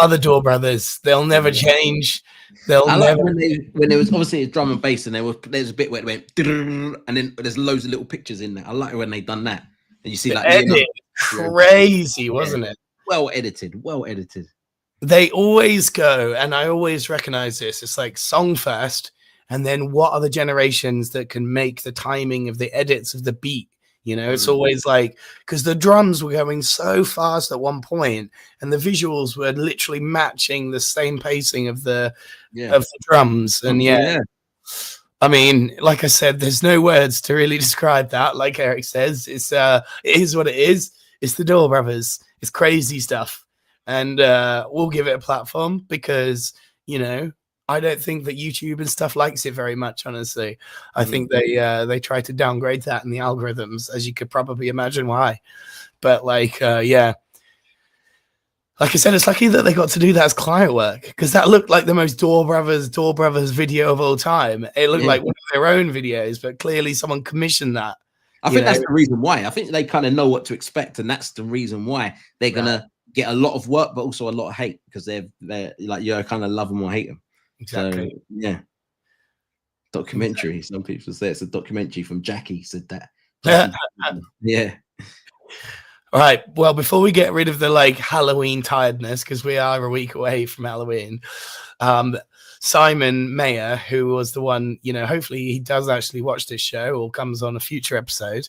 The Door Brothers, they'll never change. I like when there was obviously a drum and bass, and there's a bit where it went, and then there's loads of little pictures in there. I like when they done that. And you see, The like, edit, crazy, wasn't it? Well edited, well edited. They always go, and I always recognize this. It's like song first, and then what are the generations that can make the timing of the edits of the beat? You know, it's always like, because the drums were going so fast at one point, and the visuals were literally matching the same pacing of the drums. And I mean, like I said, there's no words to really describe that. Like Eric says, it is what it is. It's the Door Brothers. It's crazy stuff, and we'll give it a platform because, you know, I don't think that YouTube and stuff likes it very much, honestly. I think they try to downgrade that in the algorithms, as you could probably imagine why. But like, yeah, like I said, it's lucky that they got to do that as client work, because that looked like the most Door Brothers video of all time. It looked like one of their own videos, but clearly someone commissioned that. I think that's the reason why. I think they kind of know what to expect, and that's the reason why they're gonna get a lot of work, but also a lot of hate, because they're like, you kind of love them or hate them. Exactly. So, yeah. Documentary. Exactly. Some people say it's a documentary from Jackie said that. Yeah. All right. Well, before we get rid of the like Halloween tiredness, because we are a week away from Halloween, Simon Mayer, who was the one, you know, hopefully he does actually watch this show or comes on a future episode.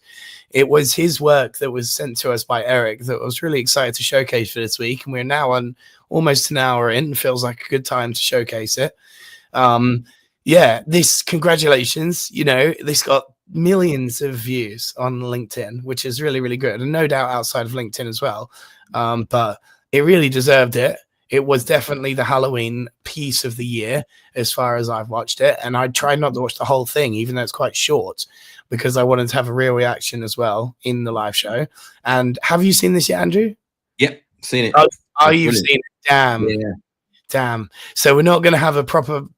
It was his work that was sent to us by Eric that I was really excited to showcase for this week. And we're now on almost an hour in. Feels like a good time to showcase it. Yeah, this, congratulations. You know, this got millions of views on LinkedIn, which is really, really good. And no doubt outside of LinkedIn as well. But it really deserved it. It was definitely the Halloween piece of the year as far as I've watched it. And I tried not to watch the whole thing, even though it's quite short, because I wanted to have a real reaction as well in the live show. And have you seen this yet, Andrew? Yep, seen it. Oh, you've seen it. Damn. Yeah. Damn. So we're not going to have a proper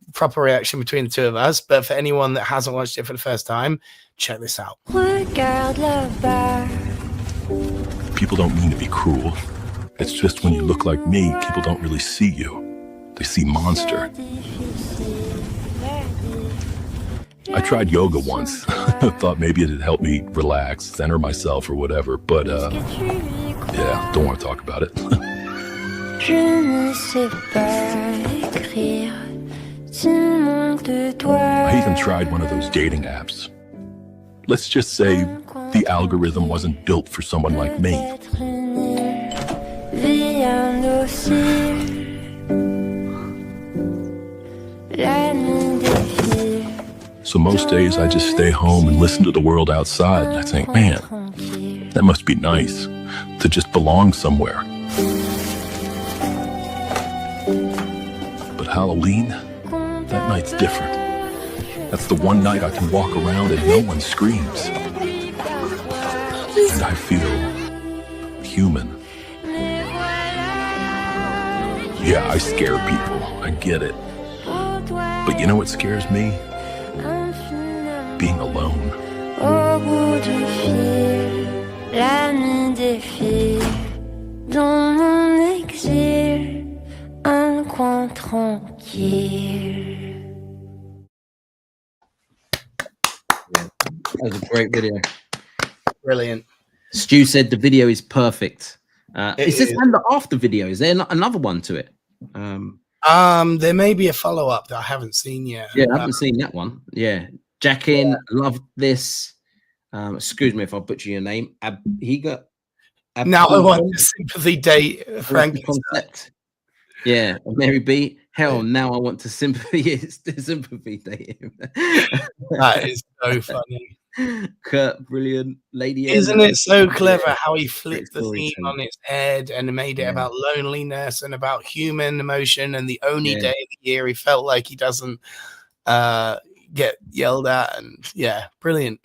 reaction between the two of us. But for anyone that hasn't watched it for the first time, check this out. People don't mean to be cruel. It's just when you look like me, people don't really see you. They see monster. I tried yoga once. Thought maybe it'd help me relax, center myself or whatever, but yeah, don't want to talk about it. I even tried one of those dating apps. Let's just say the algorithm wasn't built for someone like me. So most days I just stay home and listen to the world outside, and I think, man, that must be nice to just belong somewhere. But Halloween, that night's different. That's the one night I can walk around and no one screams. And I feel human. Yeah, I scare people. I get it. But you know what scares me? Being alone. That was a great video. Brilliant. Stu said the video is perfect. Is this and the after video? Is there another one to it? There may be a follow-up that I haven't seen yet. Yeah, I haven't seen that one. Yeah. Jackin, loved this. Excuse me if I butcher your name. Now I want the sympathy date, Frank. Concept. Yeah, Mary B. Hell, now I want to sympathy date him. That is so funny. Kurt, brilliant. Lady, isn't it so clever how he flipped the theme on its head and made it about loneliness and about human emotion, and the only day of the year he felt like he doesn't get yelled at, and brilliant.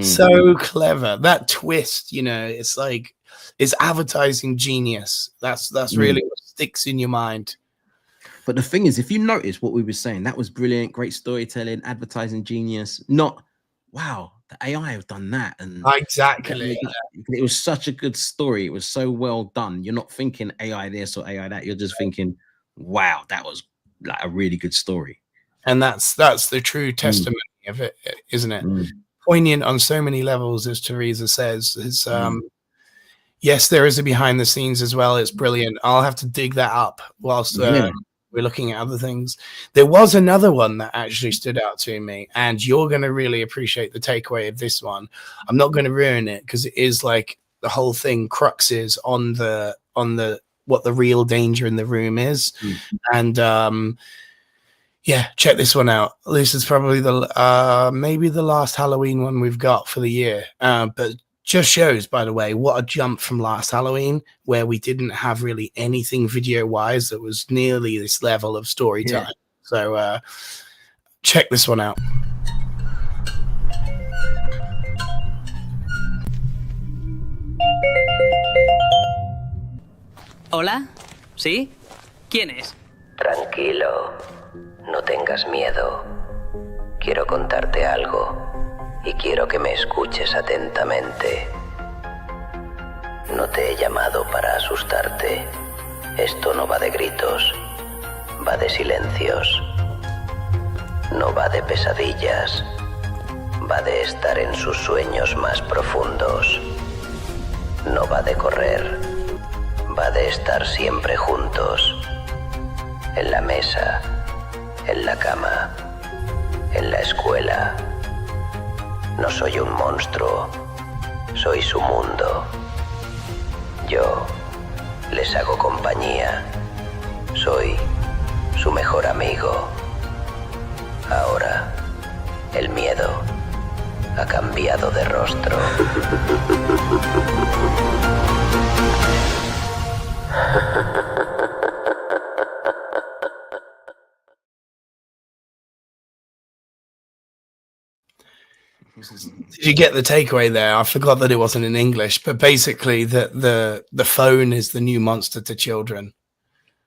So clever. That twist, you know, it's like it's advertising genius. That's really what sticks in your mind. But the thing is, if you notice what we were saying, that was brilliant, great storytelling, advertising genius. Not, wow, the AI have done that. And exactly. It was such a good story. It was so well done. You're not thinking AI this or AI that. You're just thinking, wow, that was like a really good story. And that's the true testimony of it, isn't it? poignant on so many levels, as Teresa says. It's yes, there is a behind the scenes as well. It's brilliant. I'll have to dig that up whilst we're looking at other things. There was another one that actually stood out to me, and you're going to really appreciate the takeaway of this one. I'm not going to ruin it because it is like the whole thing cruxes on the what the real danger in the room is. And yeah, check this one out. This is probably the maybe the last Halloween one we've got for the year, but just shows, by the way, what a jump from last Halloween, where we didn't have really anything video wise that was nearly this level of storytelling. So check this one out. Hola, ¿sí? ¿Quién es? Tranquilo, no tengas miedo. Quiero contarte algo y quiero que me escuches atentamente. No te he llamado para asustarte. Esto no va de gritos, va de silencios. No va de pesadillas, va de estar en sus sueños más profundos. No va de correr, va de estar siempre juntos. En la mesa, en la cama, en la escuela. No soy un monstruo, soy su mundo. Yo les hago compañía, soy su mejor amigo. Ahora, el miedo ha cambiado de rostro. Did you get the takeaway there? I forgot that it wasn't in English, but basically the phone is the new monster to children.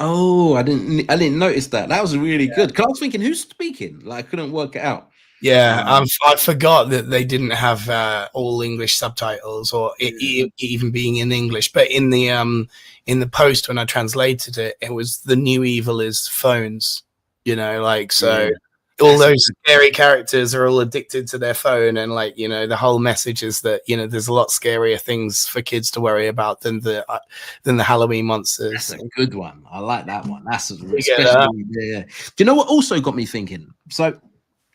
Oh, I didn't notice that. That was really good. Cause I was thinking, who's speaking? Like, I couldn't work it out. Yeah, I forgot that they didn't have all English subtitles, or even being in English. But in the post when I translated it, it was the new evil is phones. You know, like so. Yeah. All those scary characters are all addicted to their phone, and like, you know, the whole message is that, you know, there's a lot scarier things for kids to worry about than the Halloween monsters. That's a good one. I like that one. That's especially yeah. Do you know what also got me thinking? So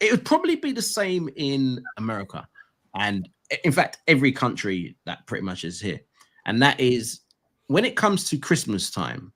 it would probably be the same in America, and in fact every country that pretty much is here, and that is when it comes to Christmas time,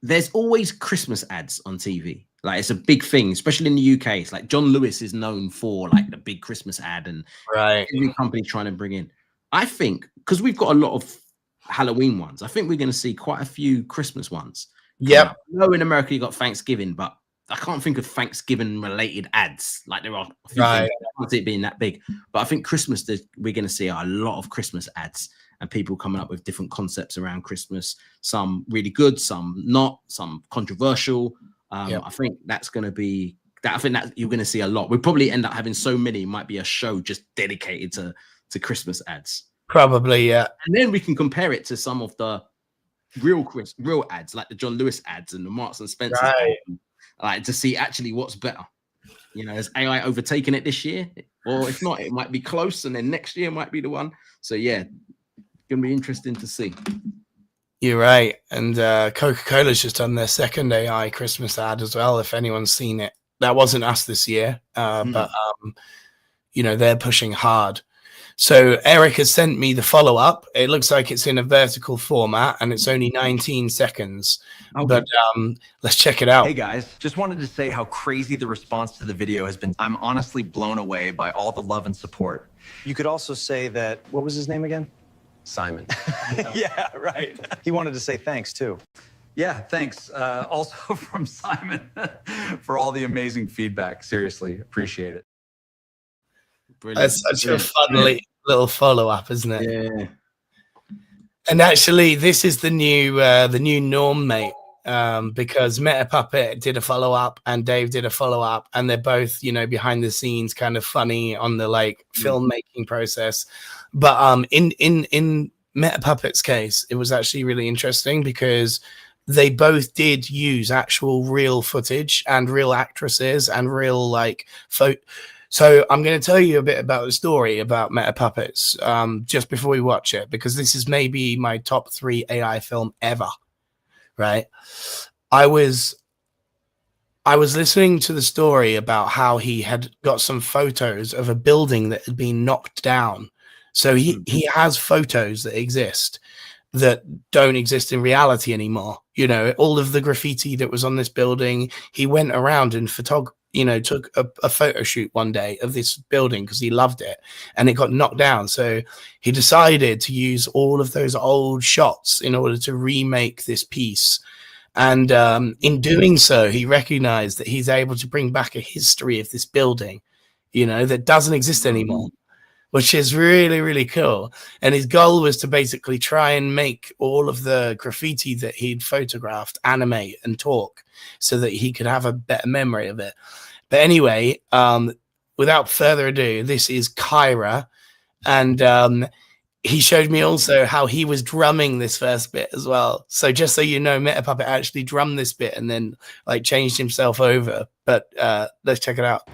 there's always Christmas ads on TV. Like, it's a big thing, especially in the UK. It's like John Lewis is known for like the big Christmas ad, and every company trying to bring in. I think because we've got a lot of Halloween ones, I think we're going to see quite a few Christmas ones. Yep. I know in America you got Thanksgiving, but I can't think of Thanksgiving related ads. Like, there are a few things. I can't see it being that big, but I think Christmas, we're going to see a lot of Christmas ads and people coming up with different concepts around Christmas. Some really good, some not, some controversial. I think that's going to be that. I think that you're going to see a lot. We'll probably end up having so many. Might be a show just dedicated to Christmas ads. Probably, yeah. And then we can compare it to some of the real ads, like the John Lewis ads and the Marks and Spencer, like to see actually what's better. You know, has AI overtaken it this year, or if not, it might be close, and then next year might be the one. So yeah, it's going to be interesting to see. You're right. And Coca-Cola's just done their second AI Christmas ad as well, if anyone's seen it. That wasn't us this year, but, you know, they're pushing hard. So Eric has sent me the follow-up. It looks like it's in a vertical format, and it's only 19 seconds. Okay. But let's check it out. Hey, guys. Just wanted to say how crazy the response to the video has been. I'm honestly blown away by all the love and support. You could also say that, what was his name again? Simon. Yeah, right. He wanted to say thanks too. Yeah, thanks. Also from Simon for all the amazing feedback. Seriously, appreciate it. Brilliant. That's such a fun little follow-up, isn't it? Yeah. And actually, this is the new norm, mate. Because Metapuppet did a follow-up and Dave did a follow-up, and they're both, you know, behind the scenes kind of funny on the like filmmaking process. But in Metapuppet's case, it was actually really interesting because they both did use actual real footage and real actresses and real like So I'm going to tell you a bit about the story about Meta Puppets just before we watch it, because this is maybe my top 3 AI film ever, right? I was listening to the story about how he had got some photos of a building that had been knocked down. So he has photos that exist that don't exist in reality anymore. You know, all of the graffiti that was on this building, he went around and took a photo shoot one day of this building because he loved it, and it got knocked down. So he decided to use all of those old shots in order to remake this piece. And in doing so, he recognized that he's able to bring back a history of this building, you know, that doesn't exist anymore, which is really, really cool. And his goal was to basically try and make all of the graffiti that he'd photographed animate and talk so that he could have a better memory of it. But anyway, without further ado, this is Kyra. And he showed me also how he was drumming this first bit as well. So just so you know, Meta Puppet actually drummed this bit and then like changed himself over. But let's check it out.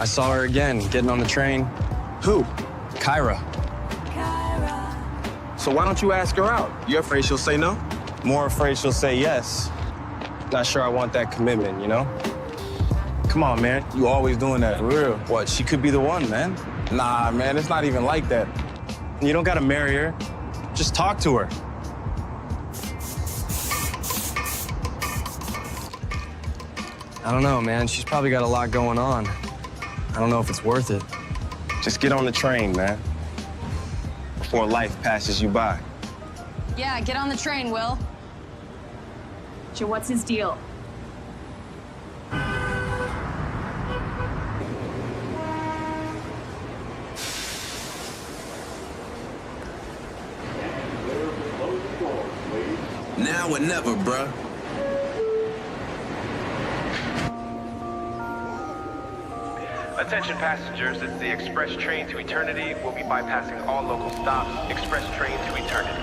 I saw her again, getting on the train. Who? Kyra. So why don't you ask her out? You afraid she'll say no? More afraid she'll say yes. Not sure I want that commitment, you know? Come on, man. You always doing that. For real. What, she could be the one, man. Nah, man, it's not even like that. You don't gotta marry her. Just talk to her. I don't know, man. She's probably got a lot going on. I don't know if it's worth it. Just get on the train, man. Before life passes you by. Yeah, get on the train, Will. So what's his deal? Now or never, bruh. Attention passengers, this is the express train to eternity. We'll be bypassing all local stops. Express train to eternity.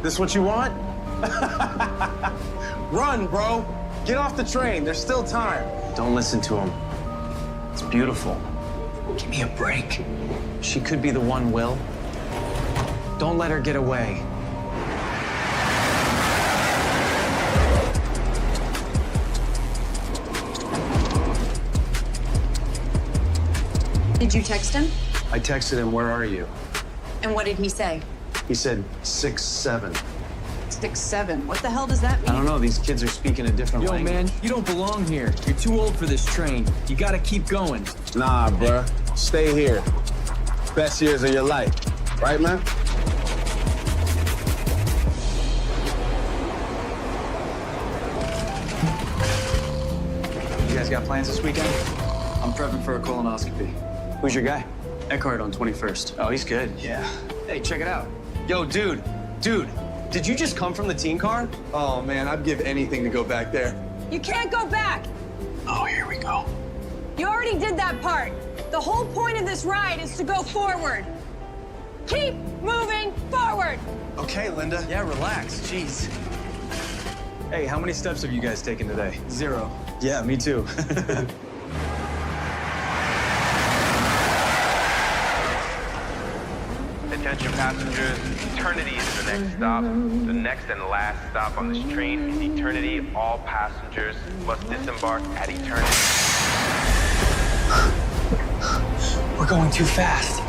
This what you want? Run, bro. Get off the train. There's still time. Don't listen to him. It's beautiful. Give me a break. She could be the one, Will. Don't let her get away. Did you text him? I texted him, where are you? And what did he say? He said 6'7". 6'7". What the hell does that mean? I don't know, these kids are speaking a different Yo, language. man, you don't belong here. You're too old for this train. You gotta keep going. Nah, bruh. Stay here. Best years of your life. Right, man? You guys got plans this weekend? I'm prepping for a colonoscopy. Who's your guy? Eckhart on 21st. Oh, he's good. Yeah. Hey, check it out. Yo, dude, did you just come from the team car? Oh, man, I'd give anything to go back there. You can't go back. Oh, here we go. You already did that part. The whole point of this ride is to go forward. Keep moving forward. Okay, Linda. Yeah, relax. Jeez. Hey, how many steps have you guys taken today? 0. Yeah, me too. Attention passengers, eternity is the next stop. The next and last stop on this train is eternity. All passengers must disembark at eternity. We're going too fast.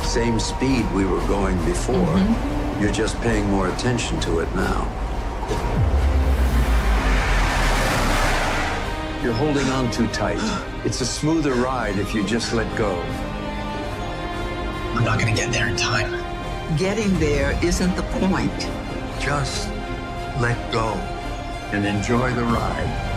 Same speed we were going before. You're just paying more attention to it now. You're holding on too tight. It's a smoother ride if you just let go. I'm not gonna get there in time. Getting there isn't the point. Just let go and enjoy the ride.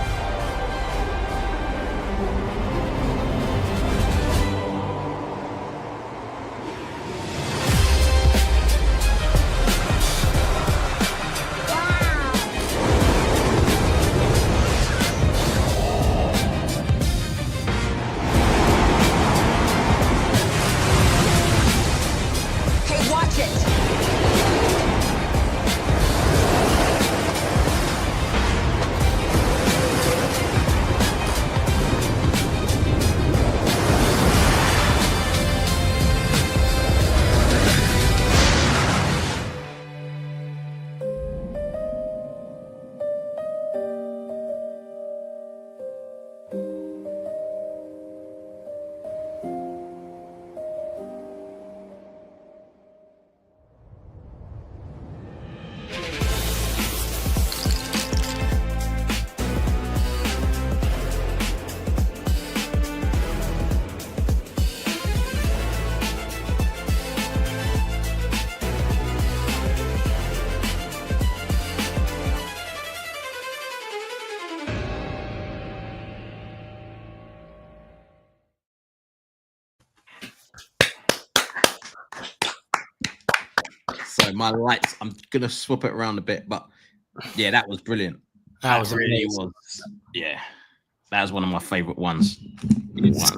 So my lights, I'm gonna swap it around a bit, but yeah, that was brilliant. That was really amazing. yeah. That was one of my favorite ones.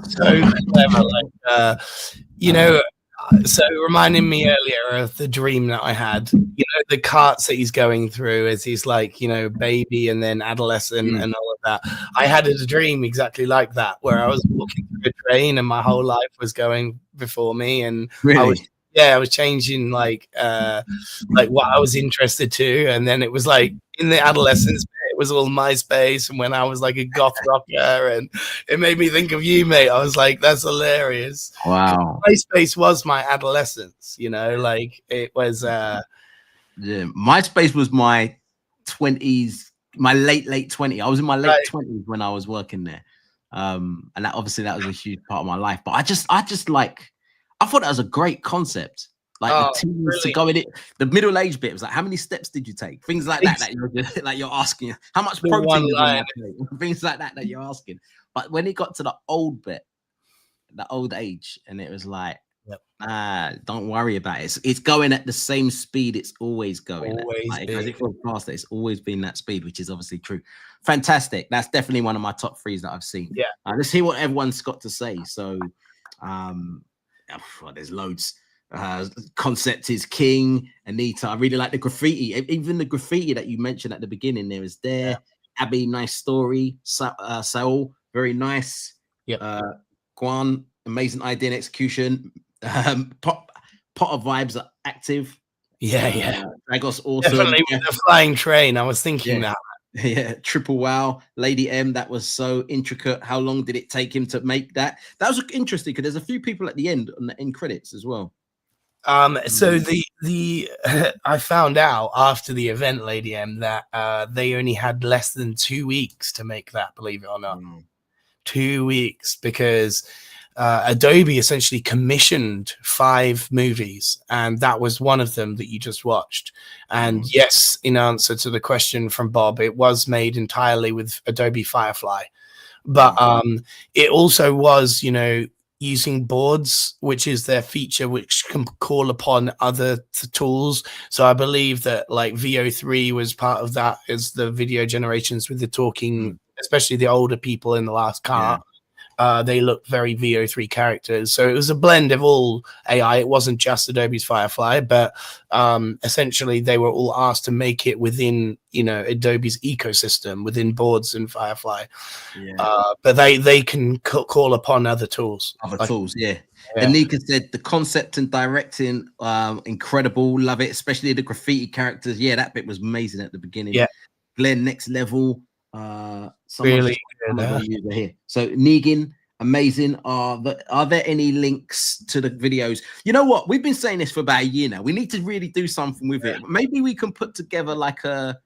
So clever, like you know, so reminding me earlier of the dream that I had. You know, the carts that he's going through as he's like, you know, baby and then adolescent and all of that. I had a dream exactly like that, where I was walking through a train and my whole life was going before me, and I was changing like what I was interested to, and then it was like in the adolescence bit, it was all MySpace, and when I was like a goth rocker, and it made me think of you, mate. I was like, that's hilarious. Wow. MySpace was my adolescence, you know, like it was yeah, MySpace was my 20s, my late 20s. I was in my late 20s when I was working there. And that obviously that was a huge part of my life. But I just like, I thought that was a great concept. Like the teams to go in it, the middle age bit was like, how many steps did you take? Things like that you're just, like you're asking, how much protein is in my plate? Things like that you're asking. But when it got to the old bit, the old age, and it was like, don't worry about it. It's going at the same speed it's always going. As it goes past it, it's always been that speed, which is obviously true. Fantastic. That's definitely one of my top 3s that I've seen. Yeah. Let's hear what everyone's got to say. So there's loads. Concept is king. Anita, I really like the graffiti. Even the graffiti that you mentioned at the beginning there is there. Yeah. Abby, nice story. Saul, very nice. Guan, amazing idea and execution. Potter vibes are active. Dragos, awesome. Definitely with the flying train. I was thinking that. Yeah, triple wow. Lady M, that was so intricate. How long did it take him to make that? That was interesting because there's a few people at the end on the end credits as well. So the I found out after the event, Lady M, that they only had less than 2 weeks to make that, believe it or not. 2 weeks, because Adobe essentially commissioned 5 movies, and that was one of them that you just watched. And yes, in answer to the question from Bob, it was made entirely with Adobe Firefly, but it also was, you know, using boards, which is their feature, which can call upon other tools. So I believe that like VO3 was part of that, as the video generations with the talking, especially the older people in the last car. They looked very VO3 characters. So it was a blend of all AI. It wasn't just Adobe's Firefly, but essentially they were all asked to make it within, you know, Adobe's ecosystem within boards and Firefly. But they can call upon other tools. Anika said the concept and directing, incredible. Love it, especially the graffiti characters. Yeah, that bit was amazing at the beginning. Glenn, next level. Really here. So Negan, Amazing. Are there any links to the videos? You know what? We've been saying this for about a year now. We need to really do something with it. Maybe we can put together like a,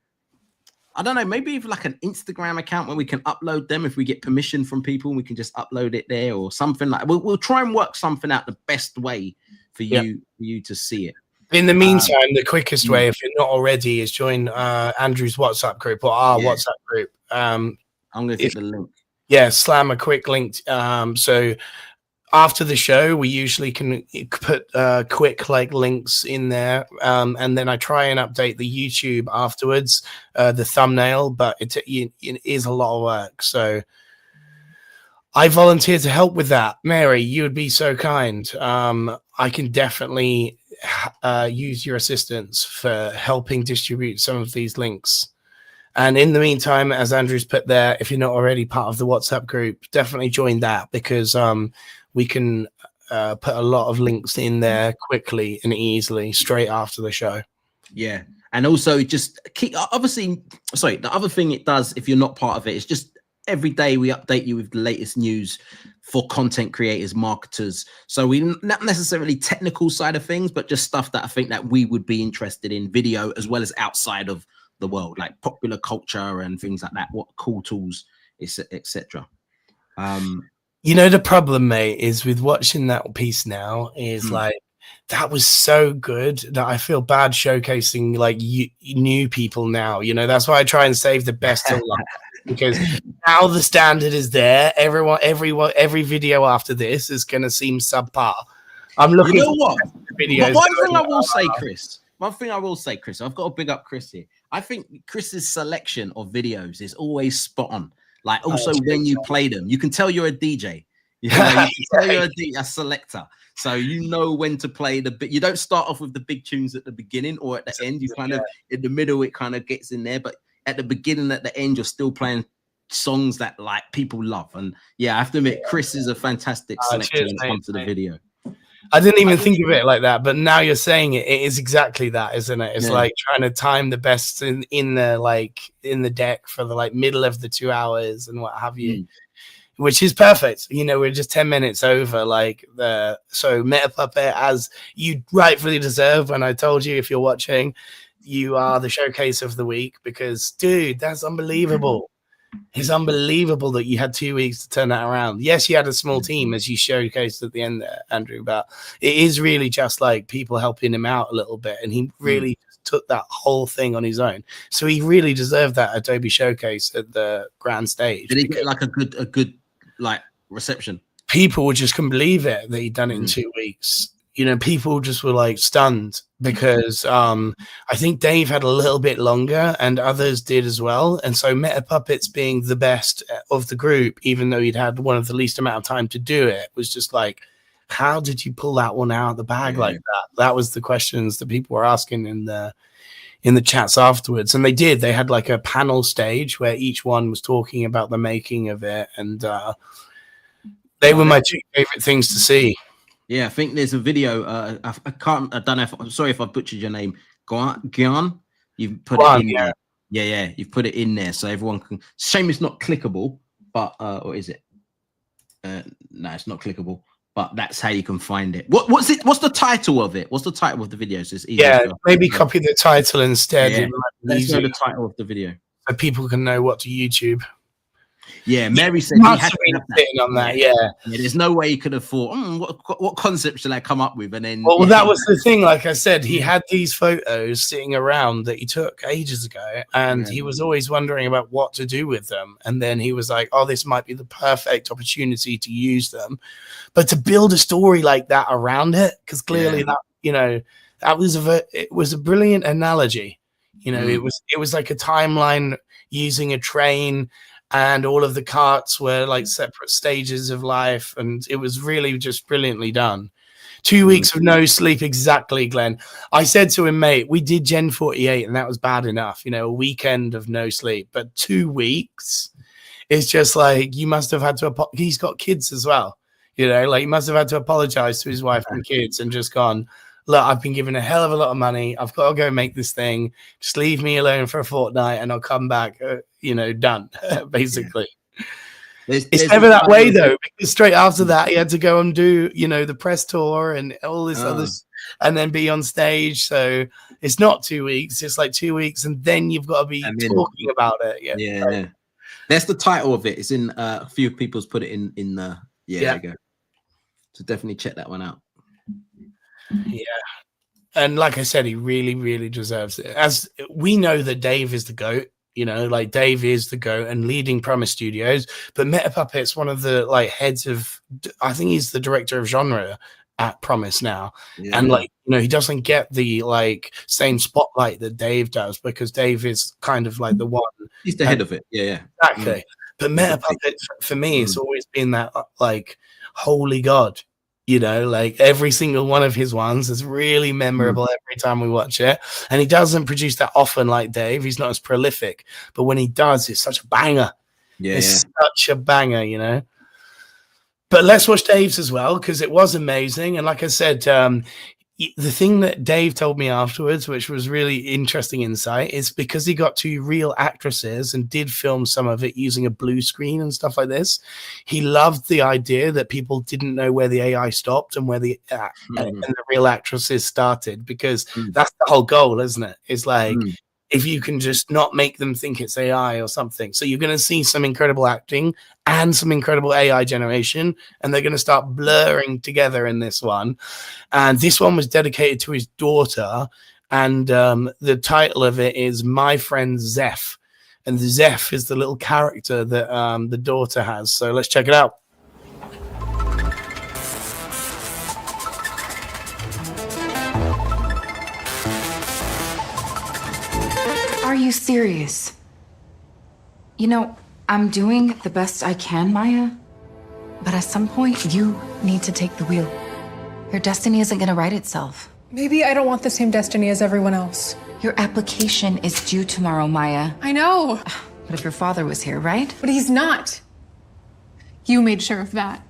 I don't know, maybe even like an Instagram account where we can upload them if we get permission from people. We can just upload it there or something like. We'll try and work something out the best way for you to see it. In the meantime, the quickest way, if you're not already, is join Andrew's WhatsApp group or our WhatsApp group. I'm going to get the link. Yeah, slam a quick link. So after the show, we usually can put quick like links in there, and then I try and update the YouTube afterwards, the thumbnail. But it is a lot of work, so I volunteer to help with that. Mary, you would be so kind. I can definitely use your assistance for helping distribute some of these links. And in the meantime, as Andrew's put there, if you're not already part of the WhatsApp group, definitely join that, because we can put a lot of links in there quickly and easily straight after the show. Yeah. And also just keep, obviously, sorry, the other thing it does, if you're not part of it, is just every day we update you with the latest news for content creators, marketers. So we not necessarily technical side of things, but just stuff that I think that we would be interested in, video as well as outside of the world, like popular culture and things like that, what cool tools, etc. You know, the problem, mate, is with watching that piece now is like, that was so good that I feel bad showcasing like new people now. You know, that's why I try and save the best till last, because now the standard is there. Every video after this is going to seem subpar. I'm looking. You know what? Videos. One thing I will say, Chris. One thing I will say, Chris. I've got to big up Chris here. I think Chris's selection of videos is always spot on. Like also when you play them, you can tell you're a DJ. You know, you can tell you're a selector. So you know when to play the bit. You don't start off with the big tunes at the beginning or at the end. You kind of in the middle, it kind of gets in there. But at the beginning, at the end, you're still playing songs that like people love. And yeah, I have to admit, Chris is a fantastic selector when it comes to the video. I didn't even think of it like that, but now you're saying it, it is exactly that, isn't it? It's like trying to time the best in the deck for the like middle of the 2 hours and what have you, which is perfect. You know, we're just 10 minutes over so Metapuppet, as you rightfully deserve. When I told you, if you're watching, you are the showcase of the week, because dude, that's unbelievable. It's unbelievable that you had 2 weeks to turn that around. Yes, you had a small team, as you showcased at the end there, Andrew, but it is really just like people helping him out a little bit, and he really took that whole thing on his own. So he really deserved that Adobe showcase at the grand stage. Did he get like a good like reception? People just couldn't believe it that he'd done it in 2 weeks. You know, people just were like stunned, because I think Dave had a little bit longer and others did as well. And so Metapuppets being the best of the group, even though he'd had one of the least amount of time to do it, was just like, how did you pull that one out of the bag like that? That was the questions that people were asking in the chats afterwards. And they did. They had like a panel stage where each one was talking about the making of it. And they were my two favorite things to see. Yeah, I think there's a video. I don't know if I'm sorry if I butchered your name. Gyan, you've put it in there. Yeah, you've put it in there so everyone can. Shame it's not clickable, but or is it? No, it's not clickable. But that's how you can find it. What's it? What's the title of it? What's the title of the video? So it's easy. Yeah, maybe copy the title instead. Yeah. Let's know the title of the video so people can know what to YouTube. Yeah, Mary said he had sitting on that. Yeah, there's no way he could have thought, what concept should I come up with? And then, well, that was the thing. Like I said, he had these photos sitting around that he took ages ago, and he was always wondering about what to do with them. And then he was like, "Oh, this might be the perfect opportunity to use them," but to build a story like that around it, because clearly that, you know, that was it was a brilliant analogy. You know, it was like a timeline using a train. And all of the carts were like separate stages of life. And it was really just brilliantly done. 2 weeks of no sleep. Exactly, Glenn. I said to him, mate, we did Gen 48 and that was bad enough. You know, a weekend of no sleep. But 2 weeks is just like, you must have had to, he's got kids as well. You know, like he must have had to apologize to his wife and kids and just gone, look, I've been given a hell of a lot of money. I've got to go make this thing. Just leave me alone for a fortnight and I'll come back, you know, done, basically. It's never that way though, because straight after that he had to go and do, you know, the press tour and all this other, and then be on stage. So it's not 2 weeks; it's like 2 weeks, and then you've got to be talking about it. Yeah. That's the title of it. It's in a few people's put it in the there you go. So definitely check that one out. Yeah. And like I said, he really, really deserves it. As we know that Dave is the GOAT, you know, like Dave is the GOAT and leading Promise Studios, but Metapuppet's one of the like heads of, I think he's the director of genre at Promise now. And like, you know, he doesn't get the like same spotlight that Dave does, because Dave is kind of like the one. He's the head of it. Yeah. Exactly. But Metapuppet for me, it's always been that like holy God. You know, like every single one of his ones is really memorable every time we watch it. And he doesn't produce that often like Dave. He's not as prolific. But when he does, it's such a banger. It's such a banger, you know. But let's watch Dave's as well, because it was amazing. And like I said, the thing that Dave told me afterwards, which was really interesting insight, is because he got 2 real actresses and did film some of it using a blue screen and stuff like this. He loved the idea that people didn't know where the AI stopped and where the and the real actresses started, because that's the whole goal, isn't it? It's like if you can just not make them think it's AI or something. So you're going to see some incredible acting and some incredible AI generation, and they're going to start blurring together in this one. And this one was dedicated to his daughter, and the title of it is My Friend Zeff. And Zeff is the little character that the daughter has. So let's check it out. Are you serious? You know, I'm doing the best I can, Maya. But at some point, you need to take the wheel. Your destiny isn't going to write itself. Maybe I don't want the same destiny as everyone else. Your application is due tomorrow, Maya. I know. But if your father was here, right? But he's not. You made sure of that.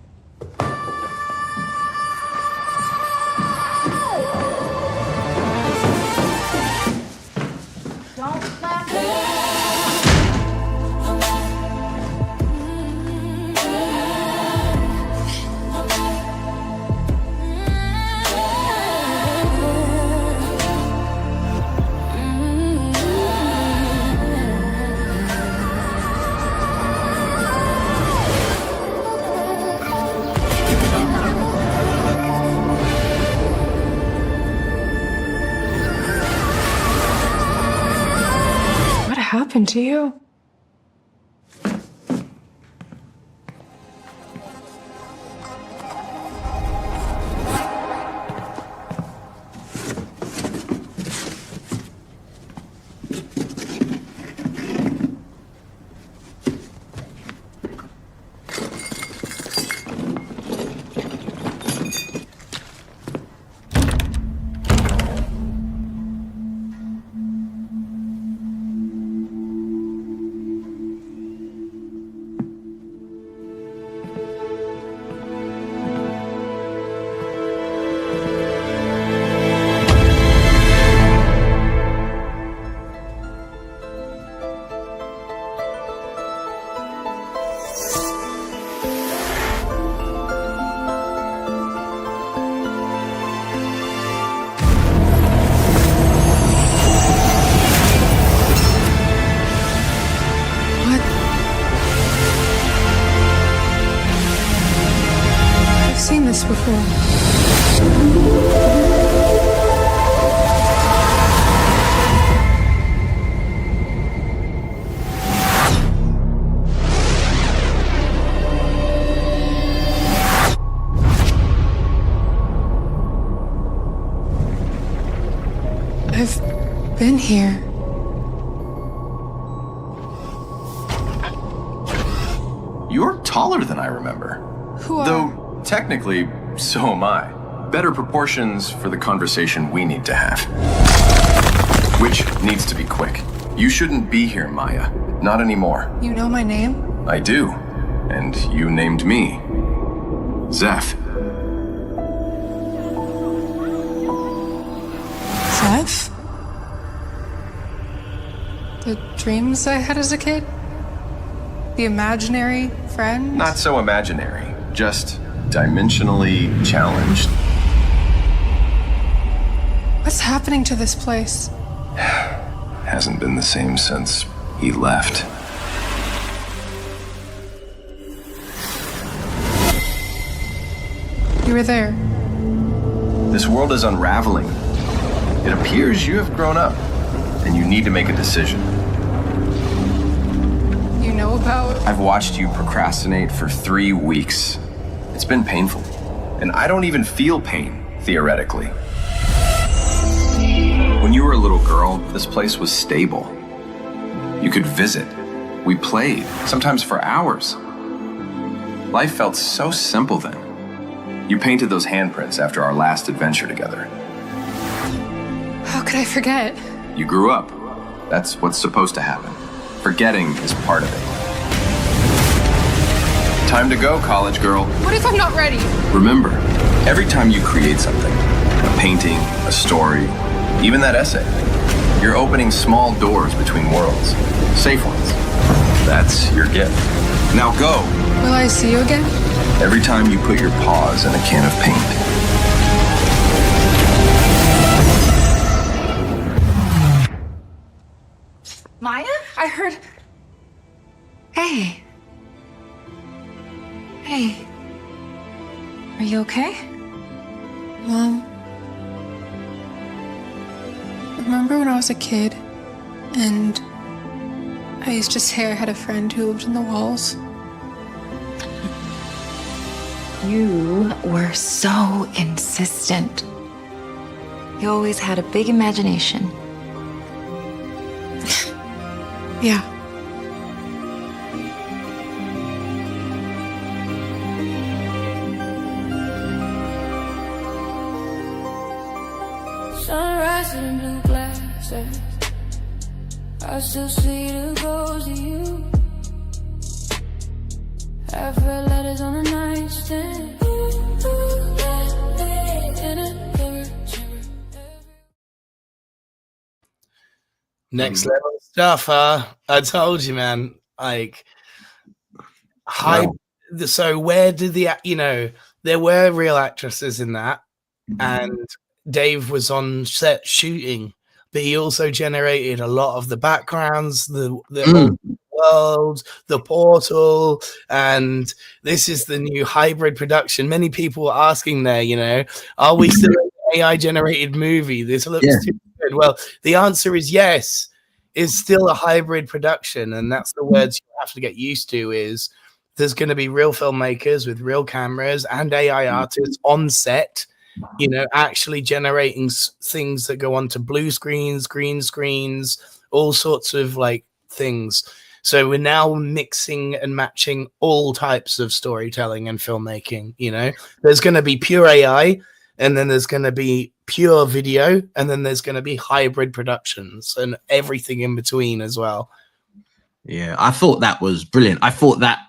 Happened to you? This before. I've been here. You're taller than I remember. Who are? Though technically, so am I. Better proportions for the conversation we need to have. Which needs to be quick. You shouldn't be here, Maya. Not anymore. You know my name? I do. And you named me. Zeff. Zeff? The dreams I had as a kid? The imaginary friend? Not so imaginary, just dimensionally challenged. What's happening to this place? Hasn't been the same since he left. You were there. This world is unraveling. It appears you have grown up, and you need to make a decision. You know about... I've watched you procrastinate for 3 weeks. It's been painful, and I don't even feel pain, theoretically. When you were a little girl, this place was stable. You could visit. We played, sometimes for hours. Life felt so simple then. You painted those handprints after our last adventure together. How could I forget? You grew up. That's what's supposed to happen. Forgetting is part of it. Time to go, college girl. What if I'm not ready? Remember, every time you create something, a painting, a story, even that essay, you're opening small doors between worlds. Safe ones. That's your gift. Now go. Will I see you again? Every time you put your paws in a can of paint. Maya? I heard... Hey. Hey. Are you okay? Mom. Remember when I was a kid and I used to say I had a friend who lived in the walls? You were so insistent. You always had a big imagination. Yeah. Sunrise in blue glasses, I still see the ghost of you. I've read letters on the nightstand. Next level stuff, huh? I told you, man. Like, so where did there were real actresses in that, and Dave was on set shooting, but he also generated a lot of the backgrounds, the world, the portal, and this is the new hybrid production. Many people were asking there, are we still an AI generated movie? This looks too good. Well, the answer is yes. It's still a hybrid production, and that's the words you have to get used to. Is there's going to be real filmmakers with real cameras and AI artists on set, actually generating things that go onto blue screens, green screens, all sorts of things. So we're now mixing and matching all types of storytelling and filmmaking. There's going to be pure AI, and then there's going to be pure video, and then there's going to be hybrid productions and everything in between as well. Yeah, I thought that was brilliant. I thought that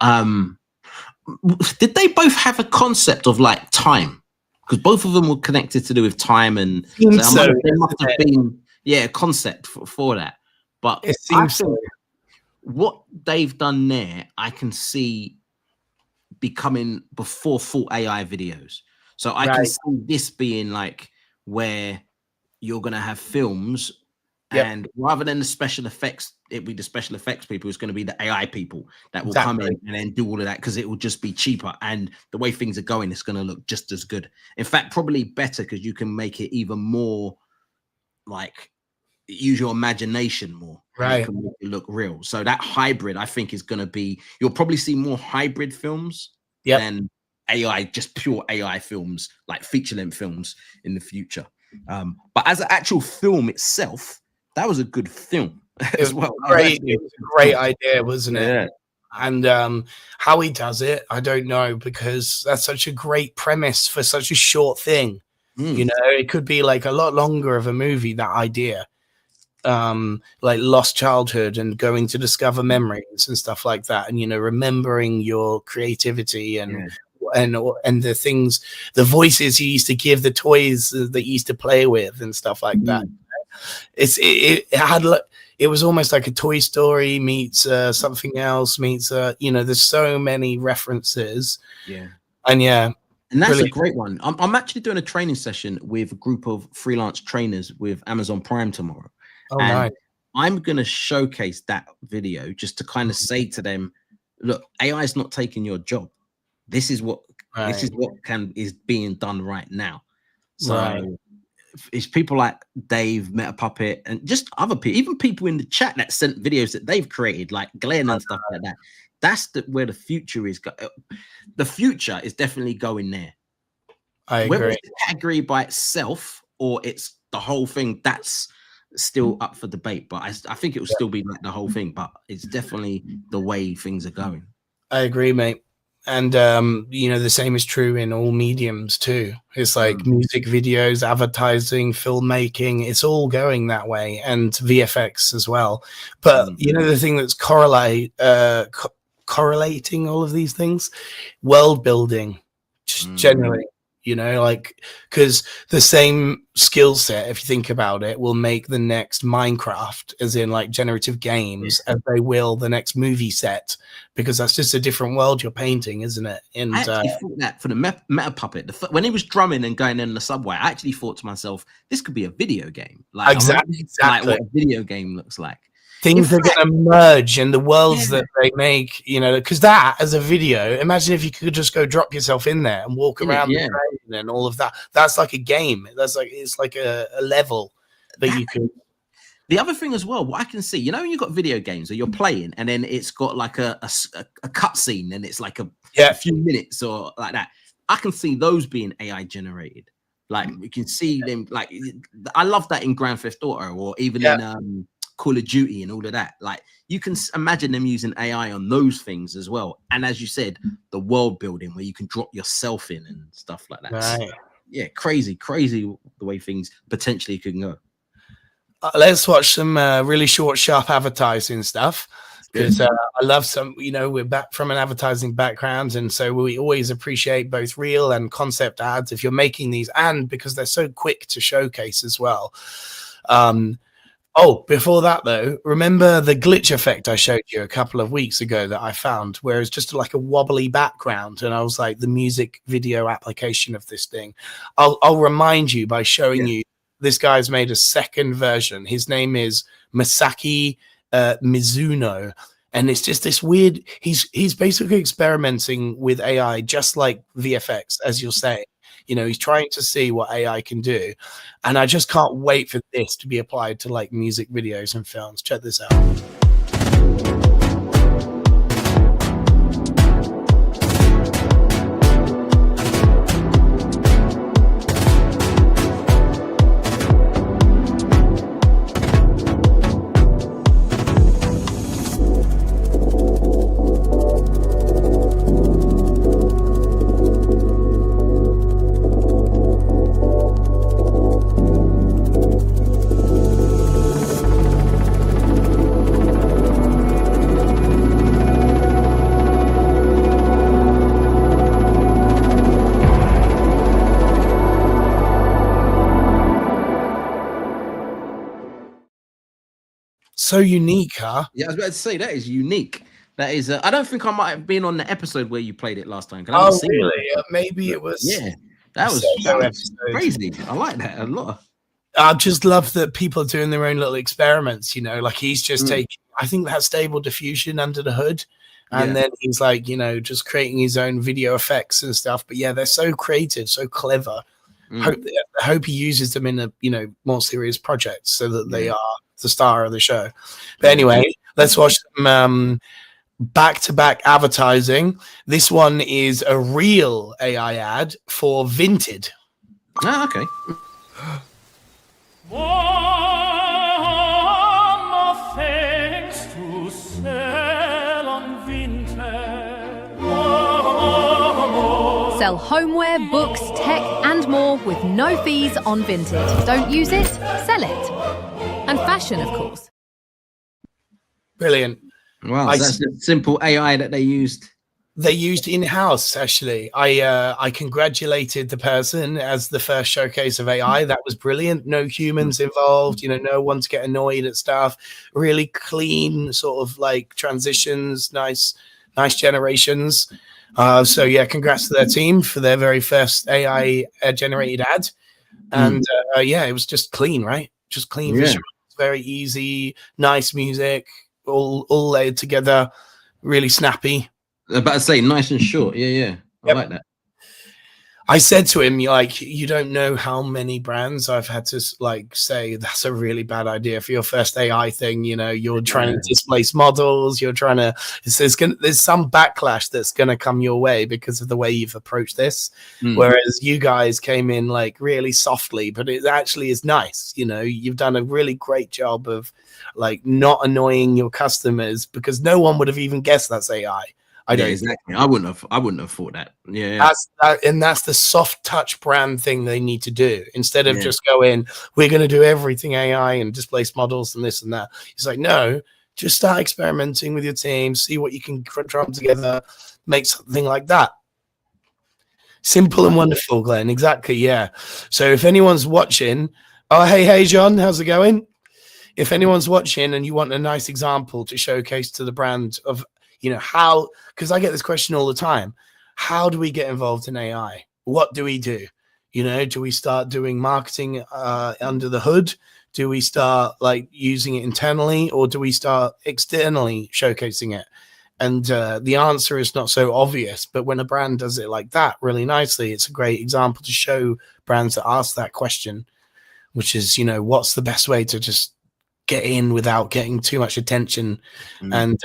did they both have a concept of time? Because both of them were connected to do with time, and there must have been a concept for that. But it seems so. What they've done there, I can see becoming before full AI videos. So I can see this being where you're going to have films, and rather than the special effects, it be the special effects people, it's going to be the AI people that will come in and then do all of that, because it will just be cheaper. And the way things are going, it's going to look just as good. In fact, probably better, because you can make it even more use your imagination more. Right. You can make it look real. So that hybrid, I think, is going to be, you'll probably see more hybrid films than AI, just pure AI films, like feature-length films in the future. But as an actual film itself, that was a good film as well. It was a great idea, wasn't it? Yeah. And how he does it, I don't know, because that's such a great premise for such a short thing. It could be a lot longer of a movie, that idea. Lost childhood and going to discover memories and stuff like that, and remembering your creativity and the things, the voices you used to give, the toys that you used to play with and stuff like that. it was almost like a Toy Story meets something else meets you know, there's so many references. Yeah. And yeah, and that's brilliant. a great one. I'm actually doing a training session with a group of freelance trainers with Amazon Prime tomorrow. Oh, and nice. I'm going to showcase that video just to kind of say to them, look, AI is not taking your job. This is what is being done right now. So it's people like Dave, MetaPuppet, and just other people, even people in the chat that sent videos that they've created, like Glenn and stuff like that. That's where the future is. The future is definitely going there. I agree. Whether it's a category by itself or it's the whole thing, that's still up for debate. But I think it will still be like the whole thing. But it's definitely the way things are going. I agree, mate. And you know, the same is true in all mediums too. It's like music videos, advertising, filmmaking, it's all going that way, and VFX as well. But you know, the thing that's correlating all of these things, world building, just generally, you know, like, because the same skill set, if you think about it, will make the next Minecraft, as in like generative games, as they will the next movie set, because that's just a different world you're painting, isn't it? And I actually thought that for the MetaPuppet, when he was drumming and going in the subway, I actually thought to myself, this could be a video game. Like exactly. Like what a video game looks like. Things are going to merge, and the worlds that they make, you know, because that as a video, imagine if you could just go drop yourself in there and walk around the train and all of that. That's like a game. That's like, it's like a level that you can. The other thing as well, what I can see, you know, when you've got video games that you're playing and then it's got like a cut scene and it's like a few minutes or like that. I can see those being AI generated. Like we can see them, like, I love that in Grand Theft Auto or even in Call of Duty and all of that. Like you can imagine them using AI on those things as well. And as you said, the world building where you can drop yourself in and stuff like that. Right. So, yeah, crazy the way things potentially could go. Let's watch some really short, sharp advertising stuff, because I love some, you know, we're back from an advertising background, and so we always appreciate both real and concept ads if you're making these, and because they're so quick to showcase as well. Oh, before that though, remember the glitch effect I showed you a couple of weeks ago that I found, where it's just like a wobbly background, and I was like, the music video application of this thing. I'll remind you by showing you. This guy's made a second version. His name is Masaki Mizuno, and it's just this weird. He's basically experimenting with AI, just like VFX, as you'll say. You know, he's trying to see what AI can do, and I just can't wait for this to be applied to like music videos and films. Check this out. So unique, huh? Yeah, I was about to say that is unique. That is, I don't think I might have been on the episode where you played it last time. Oh, really? Maybe it was. Yeah, that was crazy. I like that a lot. I just love that people are doing their own little experiments, you know, like he's just taking, I think that's Stable Diffusion under the hood. And then he's like, you know, just creating his own video effects and stuff. But yeah, they're so creative, so clever. I hope he uses them in a, you know, more serious projects so that they are the star of the show. But anyway, let's watch some back-to-back advertising. This one is a real AI ad for Vinted. Oh, okay. Sell homeware, books, tech, and more with no fees on Vinted. Don't use it, sell it. And fashion, of course. Brilliant. Wow, that's the simple AI that they used They used in-house, actually. I congratulated the person as the first showcase of AI. That was brilliant. No humans involved, no one to get annoyed at stuff. Really clean sort of like transitions, nice generations. So yeah, congrats to their team for their very first AI generated ad. And yeah, it was just clean, right? Just clean visuals, very easy, nice music, all laid together, really snappy. About to say nice and short. Yeah. I like that. I said to him, like, you don't know how many brands I've had to like say that's a really bad idea for your first AI thing. You're trying to displace models. You're trying to. There's some backlash that's going to come your way because of the way you've approached this. Whereas you guys came in like really softly, but it actually is nice. You've done a really great job of like not annoying your customers because no one would have even guessed that's AI. Exactly. I wouldn't have thought that. Yeah. That's the soft touch brand thing they need to do instead of just going, we're going to do everything AI and displace models and this and that. It's like, no, just start experimenting with your team, see what you can drum together, make something like that. Simple and wonderful, Glenn. Exactly. Yeah. So if anyone's watching, hey, John, how's it going? If anyone's watching and you want a nice example to showcase to the brand of, how, because I get this question all the time. How do we get involved in AI? What do we do? Do we start doing marketing under the hood? Do we start like using it internally, or do we start externally showcasing it? And the answer is not so obvious, but when a brand does it like that really nicely, it's a great example to show brands that ask that question, which is, what's the best way to just get in without getting too much attention and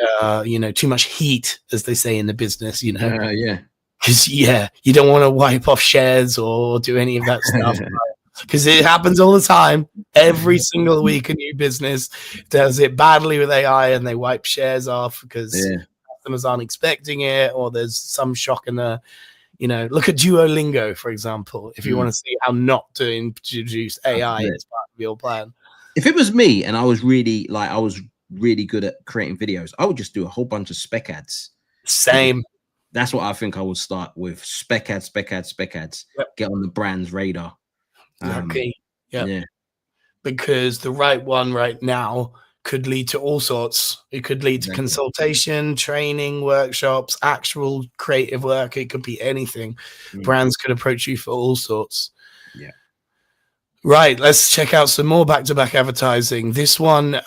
too much heat, as they say in the business, because you don't want to wipe off shares or do any of that stuff, because it happens all the time. Every single week a new business does it badly with AI and they wipe shares off because customers aren't expecting it, or there's some shock in the look at Duolingo, for example, if you want to see how not to introduce AI as part of your plan. If it was me and I was really good at creating videos, I would just do a whole bunch of spec ads. Same. That's what I think I would start with. Spec ads. Get on the brand's radar. Okay. Yeah. Because the right one right now could lead to all sorts. It could lead to consultation, training, workshops, actual creative work. It could be anything. Brands could approach you for all sorts. Yeah. Right, let's check out some more back-to-back advertising. This one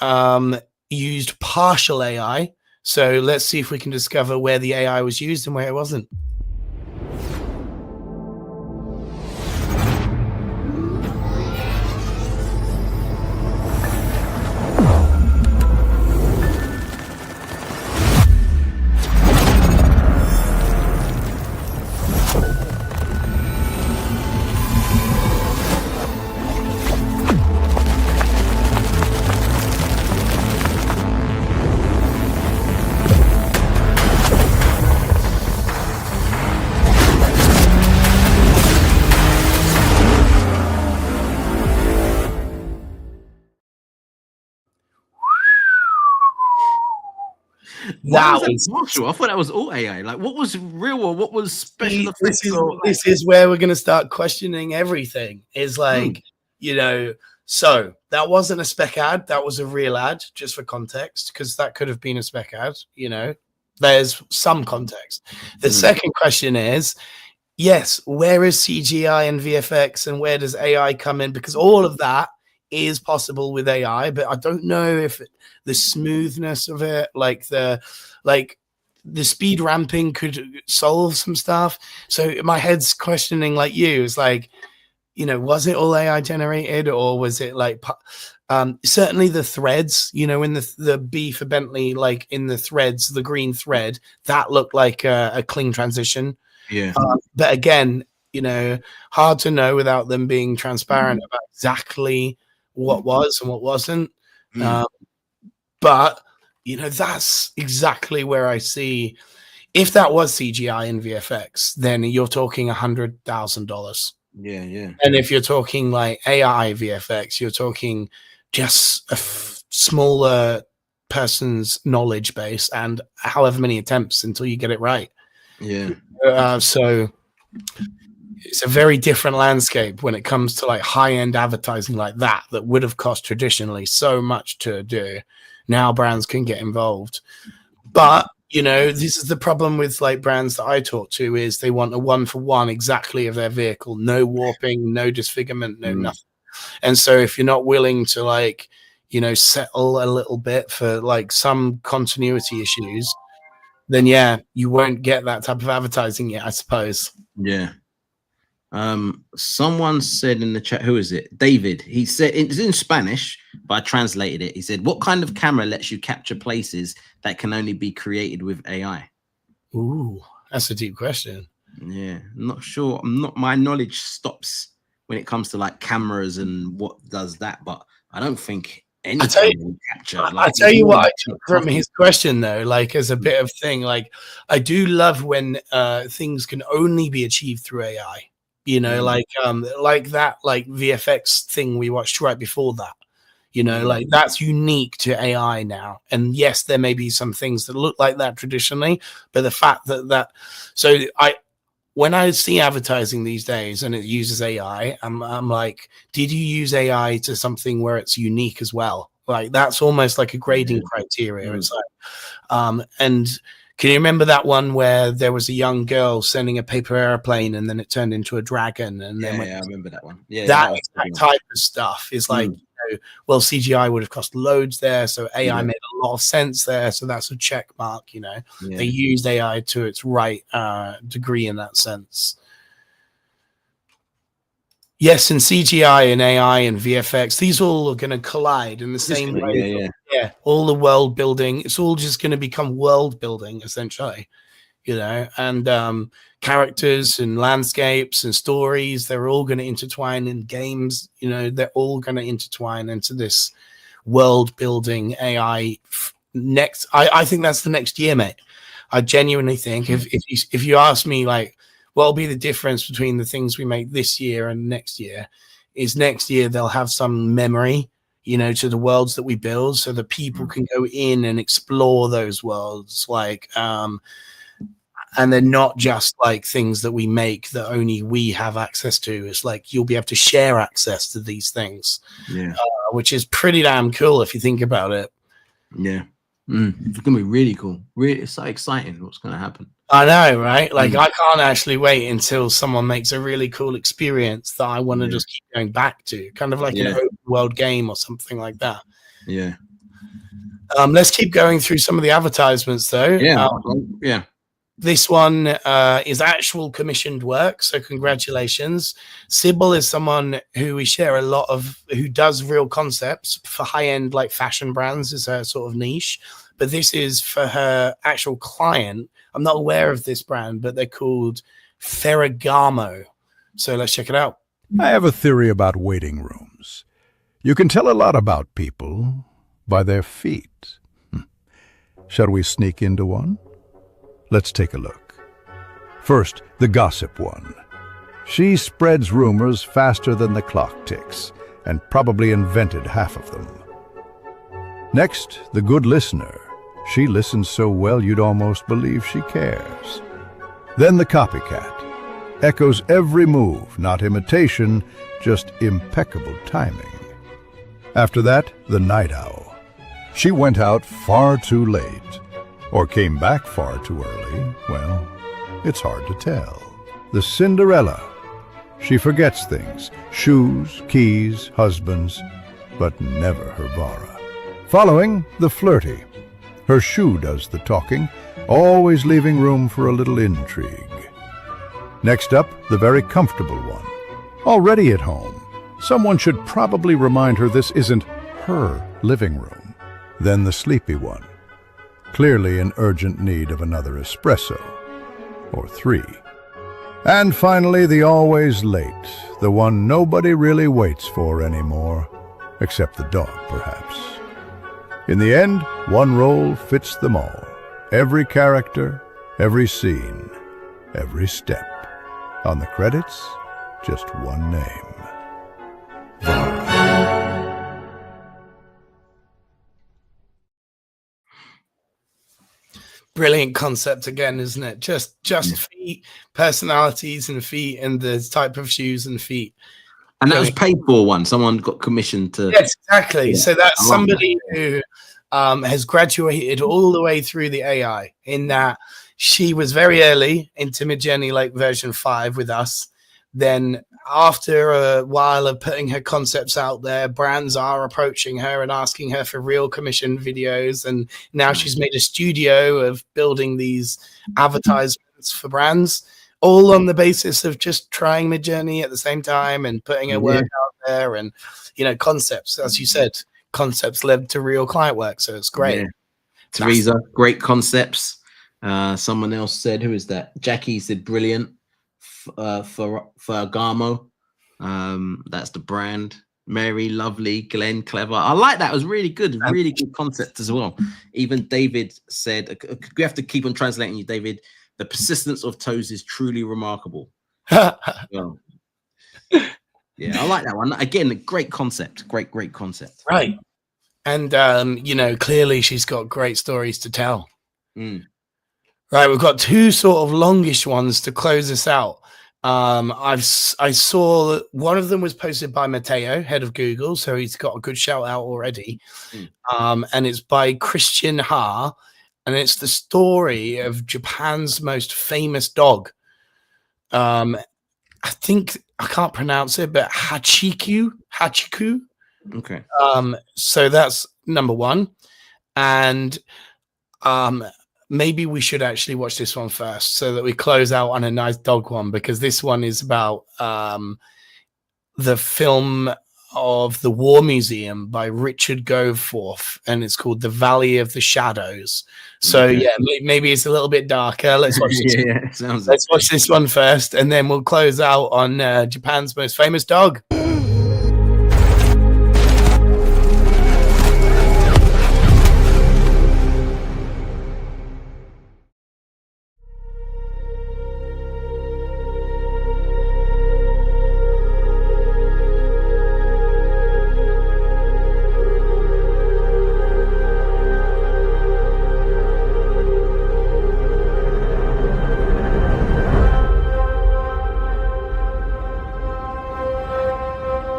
used partial AI. So let's see if we can discover where the AI was used and where it wasn't. Wow, partial. I thought that was all AI. Like, what was real or what was special effects? This is where we're going to start questioning everything. Is like, so that wasn't a spec ad. That was a real ad, just for context, because that could have been a spec ad. There's some context. The second question is, yes, where is CGI and VFX and where does AI come in? Because all of that is possible with AI, but I don't know if the smoothness of it, like the speed ramping could solve some stuff. So my head's questioning, like you, is like, was it all AI generated, or was it like certainly the threads, in the B for Bentley, like in the threads, the green thread, that looked like a clean transition. Yeah. But again, hard to know without them being transparent about exactly what was and what wasn't. But that's exactly where I see, if that was CGI and VFX, then you're talking $100,000. Yeah. And if you're talking like AI VFX, you're talking just a smaller person's knowledge base and however many attempts until you get it right. Yeah. So it's a very different landscape when it comes to like high-end advertising like that would have cost traditionally so much to do. Now brands can get involved. But, you know, this is the problem with like brands that I talk to is they want a one-for-one exactly of their vehicle. No warping, no disfigurement, no nothing. And so if you're not willing to like, you know, settle a little bit for like some continuity issues, then yeah, you won't get that type of advertising yet, I suppose. Yeah. Someone said in the chat, who is it? David. He said it's in Spanish, but I translated it. He said, "What kind of camera lets you capture places that can only be created with AI?" Ooh, that's a deep question. Yeah, I'm not sure. My knowledge stops when it comes to like cameras and what does that, but I don't think any camera will capture. I tell you what I took from his question though, like as a bit of thing, like I do love when things can only be achieved through AI. You know, like that, like VFX thing we watched right before that. You know, like that's unique to AI now. And yes, there may be some things that look like that traditionally, but the fact that so when I see advertising these days and it uses AI, I'm like, did you use AI to something where it's unique as well? Like that's almost like a grading criteria. It's like, and can you remember that one where there was a young girl sending a paper airplane and then it turned into a dragon? And then I remember that one. Yeah, that exact type of stuff is like, you know, well, CGI would have cost loads there, so AI made a lot of sense there. So that's a check mark. You know, they used AI to its right degree in that sense. Yes, and CGI and AI and VFX, these all are going to collide in the same way. Yeah, all the world building, it's all just going to become world building essentially, you know, and characters and landscapes and stories, they're all going to intertwine in games, you know, they're all going to intertwine into this world building AI next. I think that's the next year, mate. I genuinely think if you ask me like, what'll be the difference between the things we make this year and next year is next year they'll have some memory, you know, to the worlds that we build so that people can go in and explore those worlds, like and they're not just like things that we make that only we have access to. It's like you'll be able to share access to these things, which is pretty damn cool if you think about it. It's gonna be really cool. Really, it's so exciting what's gonna happen. I know, right? Like I can't actually wait until someone makes a really cool experience that I want to just keep going back to, kind of like an open world game or something like that. Let's keep going through some of the advertisements though. This one is actual commissioned work, so congratulations. Sybil is someone who we share a lot of, who does real concepts for high-end like fashion brands, is her sort of niche, but this is for her actual client. I'm not aware of this brand, but they're called Ferragamo. So let's check it out. I have a theory about waiting rooms. You can tell a lot about people by their feet. Shall we sneak into one? Let's take a look. First, the gossip one. She spreads rumors faster than the clock ticks, and probably invented half of them. Next, the good listener. She listens so well you'd almost believe she cares. Then the copycat. Echoes every move, not imitation, just impeccable timing. After that, the night owl. She went out far too late, or came back far too early. Well, it's hard to tell. The Cinderella. She forgets things, shoes, keys, husbands, but never her Vara. Following, the flirty. Her shoe does the talking, always leaving room for a little intrigue. Next up, the very comfortable one. Already at home, someone should probably remind her this isn't her living room. Then the sleepy one. Clearly in urgent need of another espresso, or 3. And finally, the always late, the one nobody really waits for anymore, except the dog, perhaps. In the end, one role fits them all. Every character, every scene, every step. On the credits, just one name. brilliant concept again, isn't it? Just feet, personalities and feet, and the type of shoes and feet. And that was paid for one. Someone got commissioned to. Yes, exactly. Yeah, so that's I love somebody who has graduated all the way through the AI, in that she was very early into Midjourney, like version 5 with us. Then after a while of putting her concepts out there, brands are approaching her and asking her for real commission videos. And now she's made a studio of building these advertisements for brands, all on the basis of just trying Midjourney at the same time and putting her work out there. And, you know, concepts, as you said, concepts led to real client work. So it's great. Yeah. Teresa, great concepts. Someone else said, who is that? Jackie said, brilliant. Ferragamo. That's the brand. Mary, lovely. Glenn, clever. I like that. It was really good. Really good concept as well. Even David said, we have to keep on translating you, David. The persistence of toes is truly remarkable. Well, yeah, I like that one. Again, a great concept. Great concept. Right. And, you know, clearly she's got great stories to tell. Right. We've got two sort of longish ones to close this out. I saw that one of them was posted by Matteo, head of Google. So he's got a good shout out already. And it's by Christian Ha. And it's the story of Japan's most famous dog. I think I can't pronounce it, but Hachiko. Okay. So that's number one. And maybe we should actually watch this one first so that we close out on a nice dog one, because this one is about the film of the War Museum by Richard Goforth, and it's called The Valley of the Shadows. So yeah, maybe it's a little bit darker. Let's watch this. Let's watch this one first, and then we'll close out on Japan's most famous dog.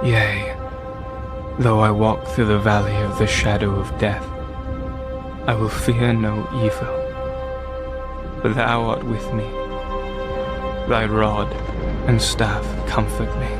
Yea, though I walk through the valley of the shadow of death, I will fear no evil, for thou art with me. Thy rod and staff comfort me.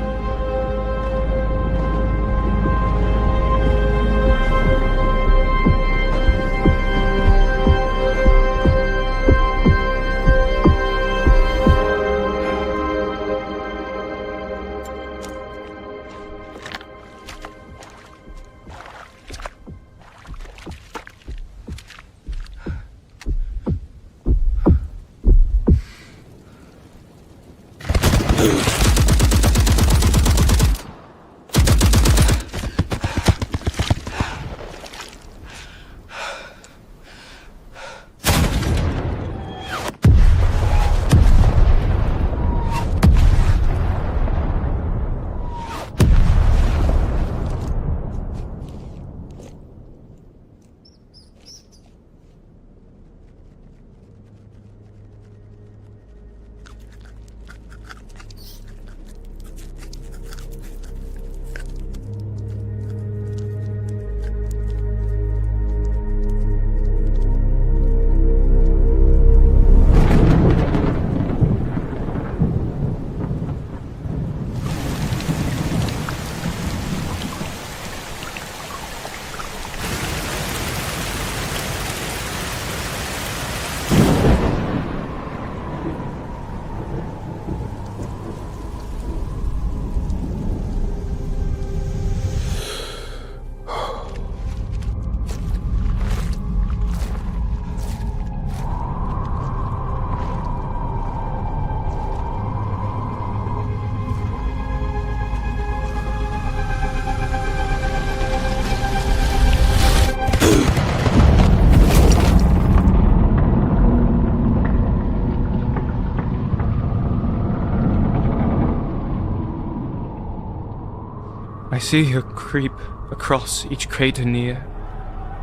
I see her creep across each crater near.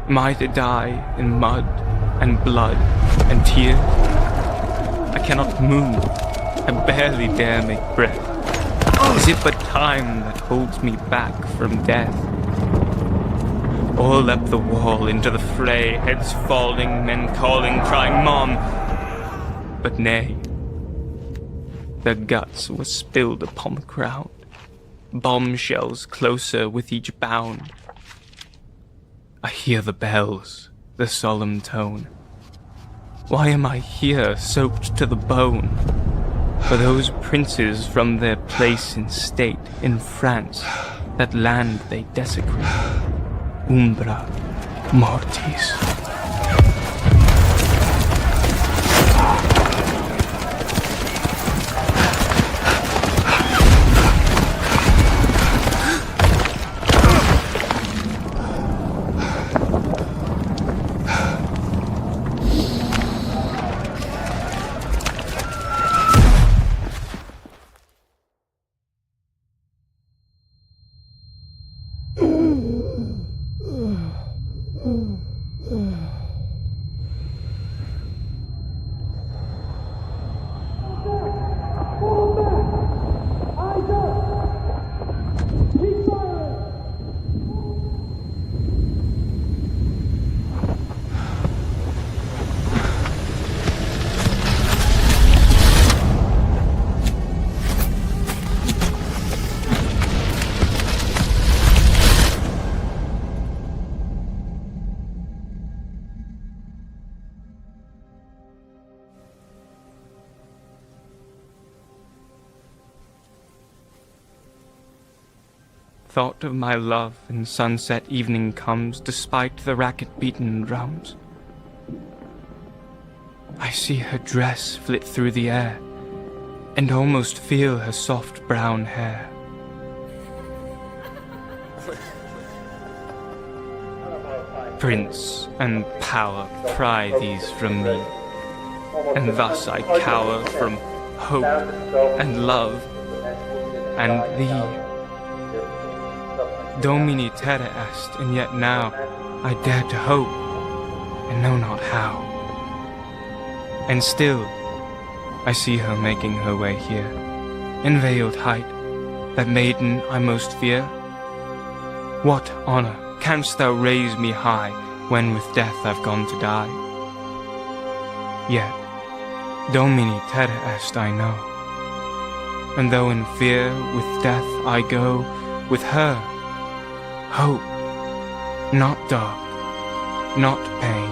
Am I to die in mud and blood and tears. I cannot move. I barely dare make breath. Is it but time that holds me back from death? All up the wall into the fray, heads falling, men calling, crying, Mom! But nay, their guts were spilled upon the ground, bombshells closer with each bound. I hear the bells, the solemn tone. Why am I here, soaked to the bone? For those princes from their place in state in France, that land they desecrate. Umbra mortis. Thought of my love in sunset evening comes, despite the racket-beaten drums. I see her dress flit through the air, and almost feel her soft brown hair. Prince and power pry these from me, and thus I cower from hope and love and thee. Domini terra est, and yet now I dare to hope, and know not how. And still I see her making her way here, in veiled height, that maiden I most fear. What honor canst thou raise me high, when with death I've gone to die? Yet Domini terra est I know, and though in fear with death I go, with her hope, not dark, not pain,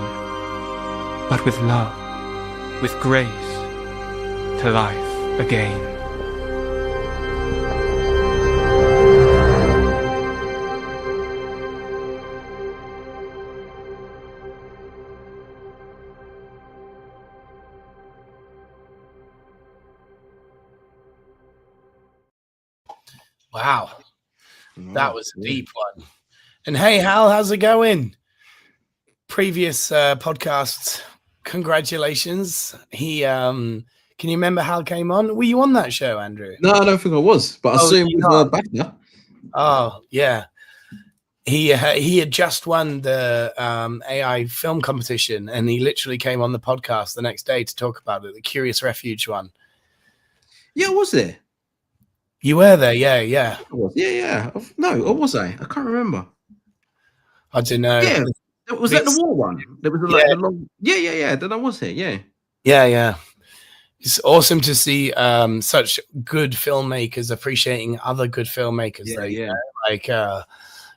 but with love, with grace, to life again. Wow. That was a deep one. And hey, Hal, how's it going? Previous podcasts, congratulations. He can you remember Hal came on? Were you on that show, Andrew? No, I don't think I was, but I assume he was back now. Oh, yeah. He had just won the AI film competition, and he literally came on the podcast the next day to talk about it, the Curious Refuge one. Yeah, was there? You were there, yeah. Yeah. No, or was I? I can't remember. I don't know. Yeah, was that the war one? There was like the long. Yeah. Then I was here. Yeah. It's awesome to see such good filmmakers appreciating other good filmmakers.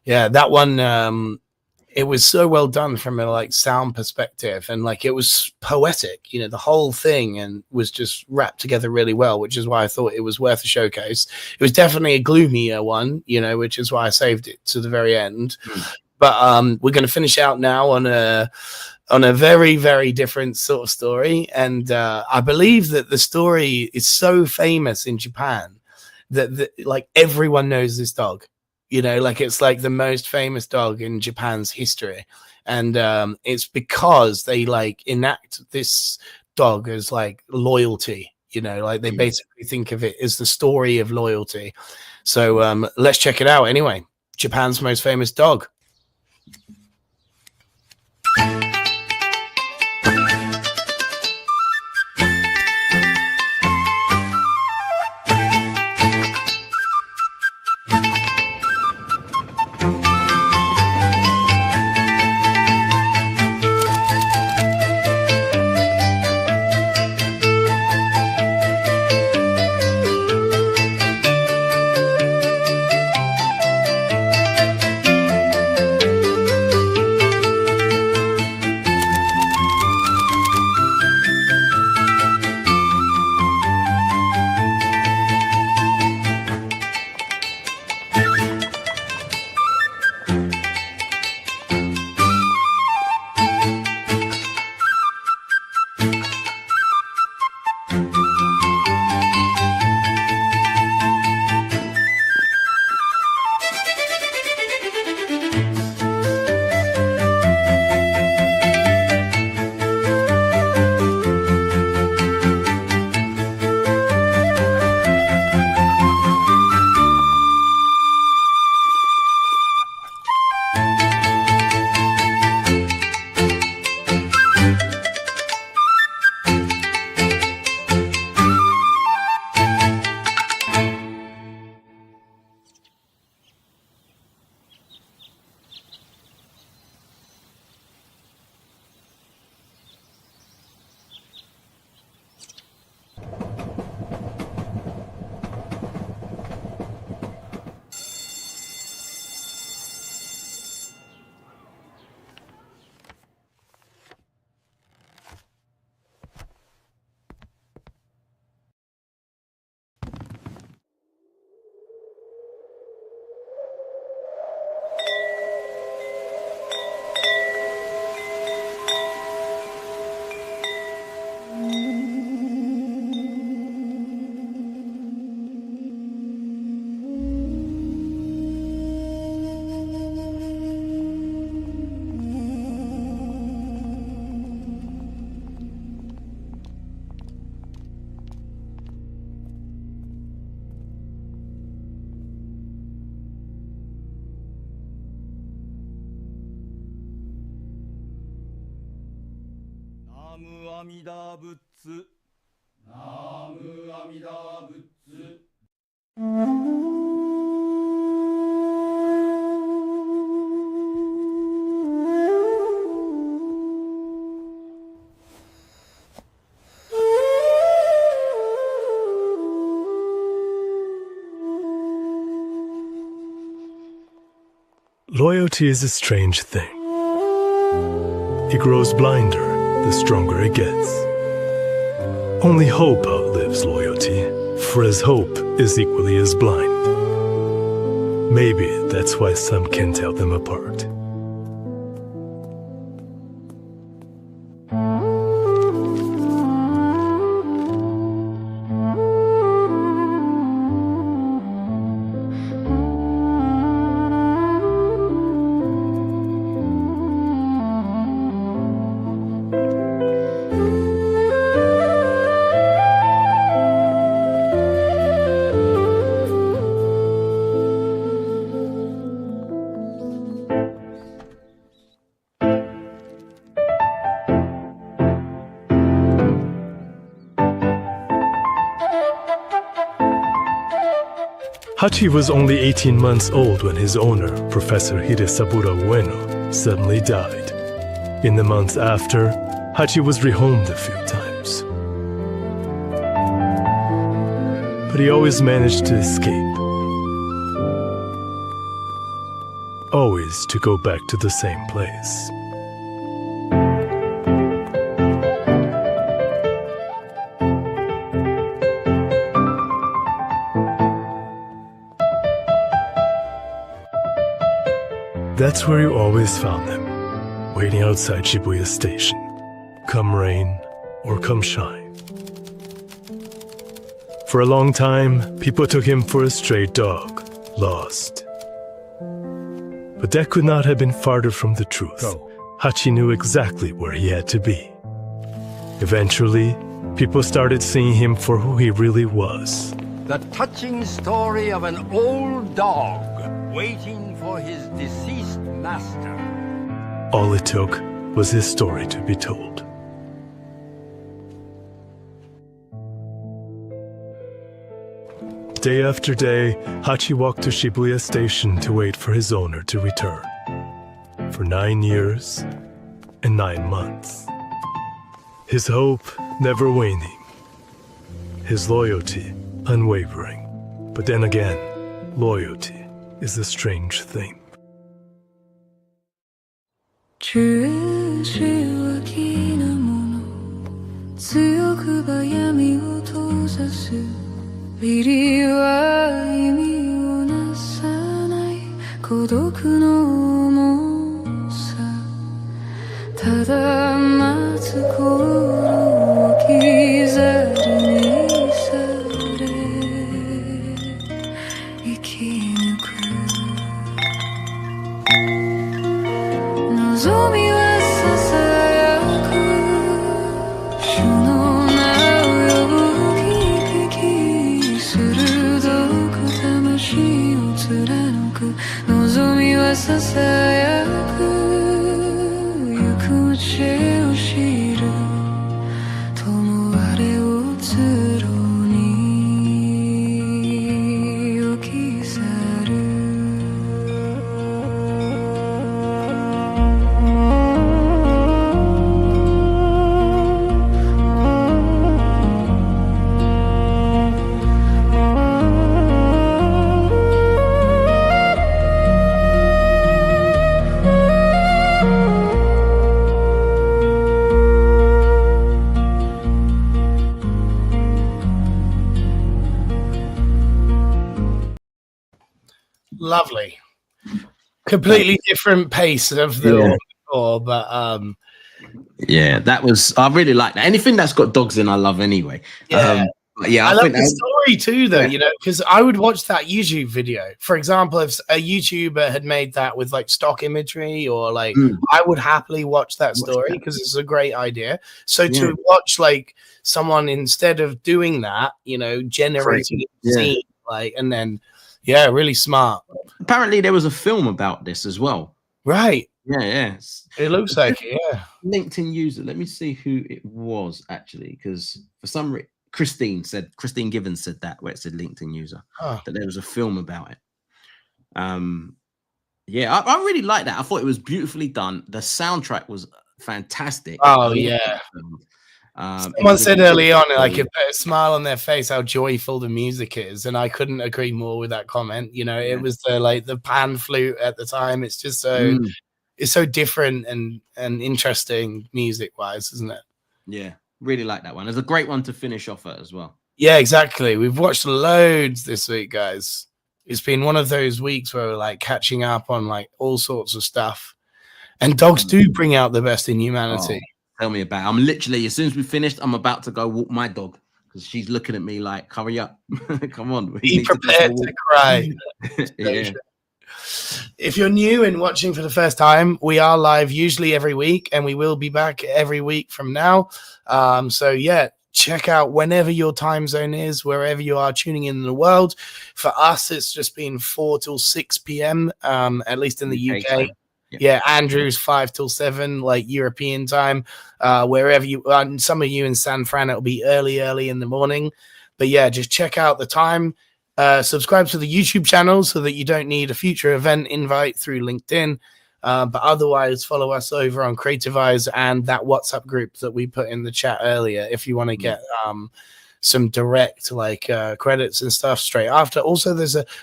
That one. It was so well done from a sound perspective, and it was poetic, the whole thing, and was just wrapped together really well, which is why I thought it was worth a showcase. It was definitely a gloomier one, which is why I saved it to the very end. But we're going to finish out now on a very, very different sort of story, and I believe that the story is so famous in Japan that everyone knows this dog. It's the most famous dog in Japan's history. And it's because they enact this dog as loyalty, they basically think of it as the story of loyalty. So let's check it out anyway. Japan's most famous dog. Loyalty is a strange thing. It grows blinder the stronger it gets. Only hope outlives loyalty, for as hope is equally as blind. Maybe that's why some can tell them apart. Hachi was only 18 months old when his owner, Professor Hiresaburo Ueno, suddenly died. In the months after, Hachi was rehomed a few times. But he always managed to escape. Always to go back to the same place. That's where you always found them, waiting outside Shibuya Station, come rain or come shine. For a long time, people took him for a stray dog, lost. But that could not have been farther from the truth. Hachi knew exactly where he had to be. Eventually, people started seeing him for who he really was. The touching story of an old dog waiting for his deceased master. All it took was his story to be told. Day after day, Hachi walked to Shibuya Station to wait for his owner to return. For 9 years and 9 months. His hope never waning. His loyalty unwavering. But then again, loyalty is a strange thing. 中は気なもの強くば闇を閉ざすビリは意味をなさない孤独の重さただ待つ頃を刻にされ生き抜く望みはささやく主の名を呼ぶ響き鋭く魂を貫く望みはささやく行く道を知る友我を通路に置き去るLovely. Completely different pace of the one before, but yeah, that was, I really like that. Anything that's got dogs in, I love anyway. Yeah. Yeah, I love the story too, though, you know, because I would watch that YouTube video. For example, if a YouTuber had made that with like stock imagery or like, I would happily watch that story because it's a great idea. So to watch like someone instead of doing that, you know, generating a scene, like, and then, yeah, really smart. Apparently there was a film about this as well. Right. Yeah. It looks like it, yeah. LinkedIn user. Let me see who it was actually, because for some reason, Christine Givens said that, where it said LinkedIn user, that there was a film about it. Yeah, I really like that. I thought it was beautifully done. The soundtrack was fantastic. Oh yeah. Someone said early on, like, it put a smile on their face how joyful the music is, and I couldn't agree more with that comment. You know, it was the pan flute at the time. It's just so it's so different and interesting music wise, isn't it? Yeah, really like that one. It's a great one to finish off at as well. Yeah, exactly. We've watched loads this week, guys. It's been one of those weeks where we're like catching up on like all sorts of stuff. And dogs do bring out the best in humanity. Tell me about it. I'm literally, as soon as we finished, I'm about to go walk my dog because she's looking at me like, hurry up. Come on. Be prepared to cry. Yeah. If you're new and watching for the first time, we are live usually every week, and we will be back every week from now. So yeah, check out whenever your time zone is, wherever you are tuning in the world. For us, it's just been 4 till 6 p.m., at least in the UK. Yeah, Andrew's 5 till 7, like European time. Wherever you are, some of you in San Fran, it'll be early in the morning. But yeah, just check out the time. Subscribe to the YouTube channel so that you don't need a future event invite through LinkedIn. But otherwise, follow us over on Creative Eyes and that WhatsApp group that we put in the chat earlier if you want to get some direct credits and stuff straight after. Also,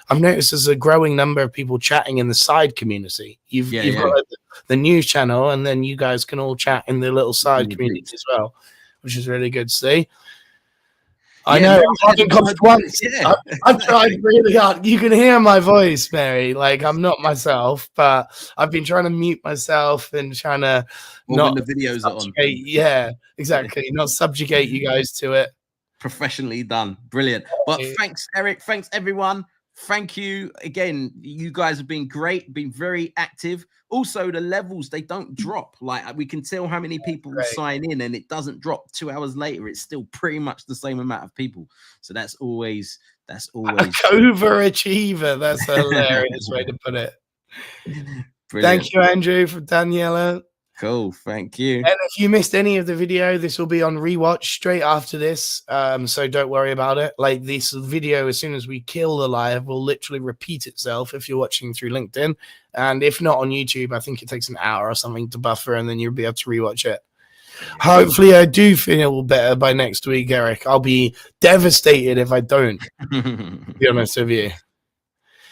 I've noticed there's a growing number of people chatting in the side community. You've got the news channel, and then you guys can all chat in the little side community as well, which is really good to see. I know. I haven't coughed once. I've tried really hard. You can hear my voice, Mary. Like, I'm not myself, but I've been trying to mute myself and trying to not when the videos are on. Yeah, exactly. Not subjugate you guys to it. Professionally done. Brilliant. But thanks, Eric. Thanks, everyone. Thank you again. You guys have been great, been very active. Also, the levels, they don't drop. Like, we can tell how many people sign in, and it doesn't drop 2 hours later. It's still pretty much the same amount of people. So that's always a overachiever. That's a hilarious way to put it. Brilliant. Thank you, Andrew, from Daniela. Cool, thank you. And if you missed any of the video, this will be on rewatch straight after this. So don't worry about it. Like, this video, as soon as we kill the live, will literally repeat itself if you're watching through LinkedIn. And if not on YouTube, I think it takes an hour or something to buffer, and then you'll be able to rewatch it. Hopefully, I do feel better by next week, Eric. I'll be devastated if I don't, to be honest with you.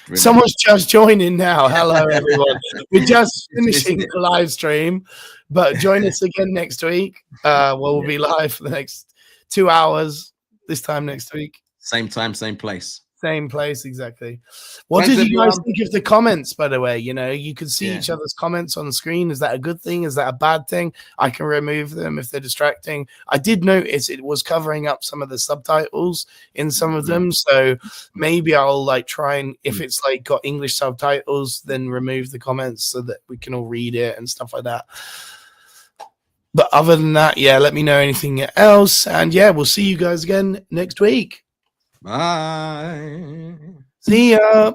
Brilliant. Someone's just joining now. Hello, everyone. We're just finishing the live stream, but join us again next week. We'll be live for the next 2 hours this time next week. Same time, same place. Same place, exactly. What did you guys think of the comments, by the way? You know, you can see each other's comments on the screen. Is that a good thing? Is that a bad thing? I can remove them if they're distracting. I did notice it was covering up some of the subtitles in some of them. So maybe I'll try and, if it's got English subtitles, then remove the comments so that we can all read it and stuff like that. But other than that, let me know anything else. And we'll see you guys again next week. Bye. See ya.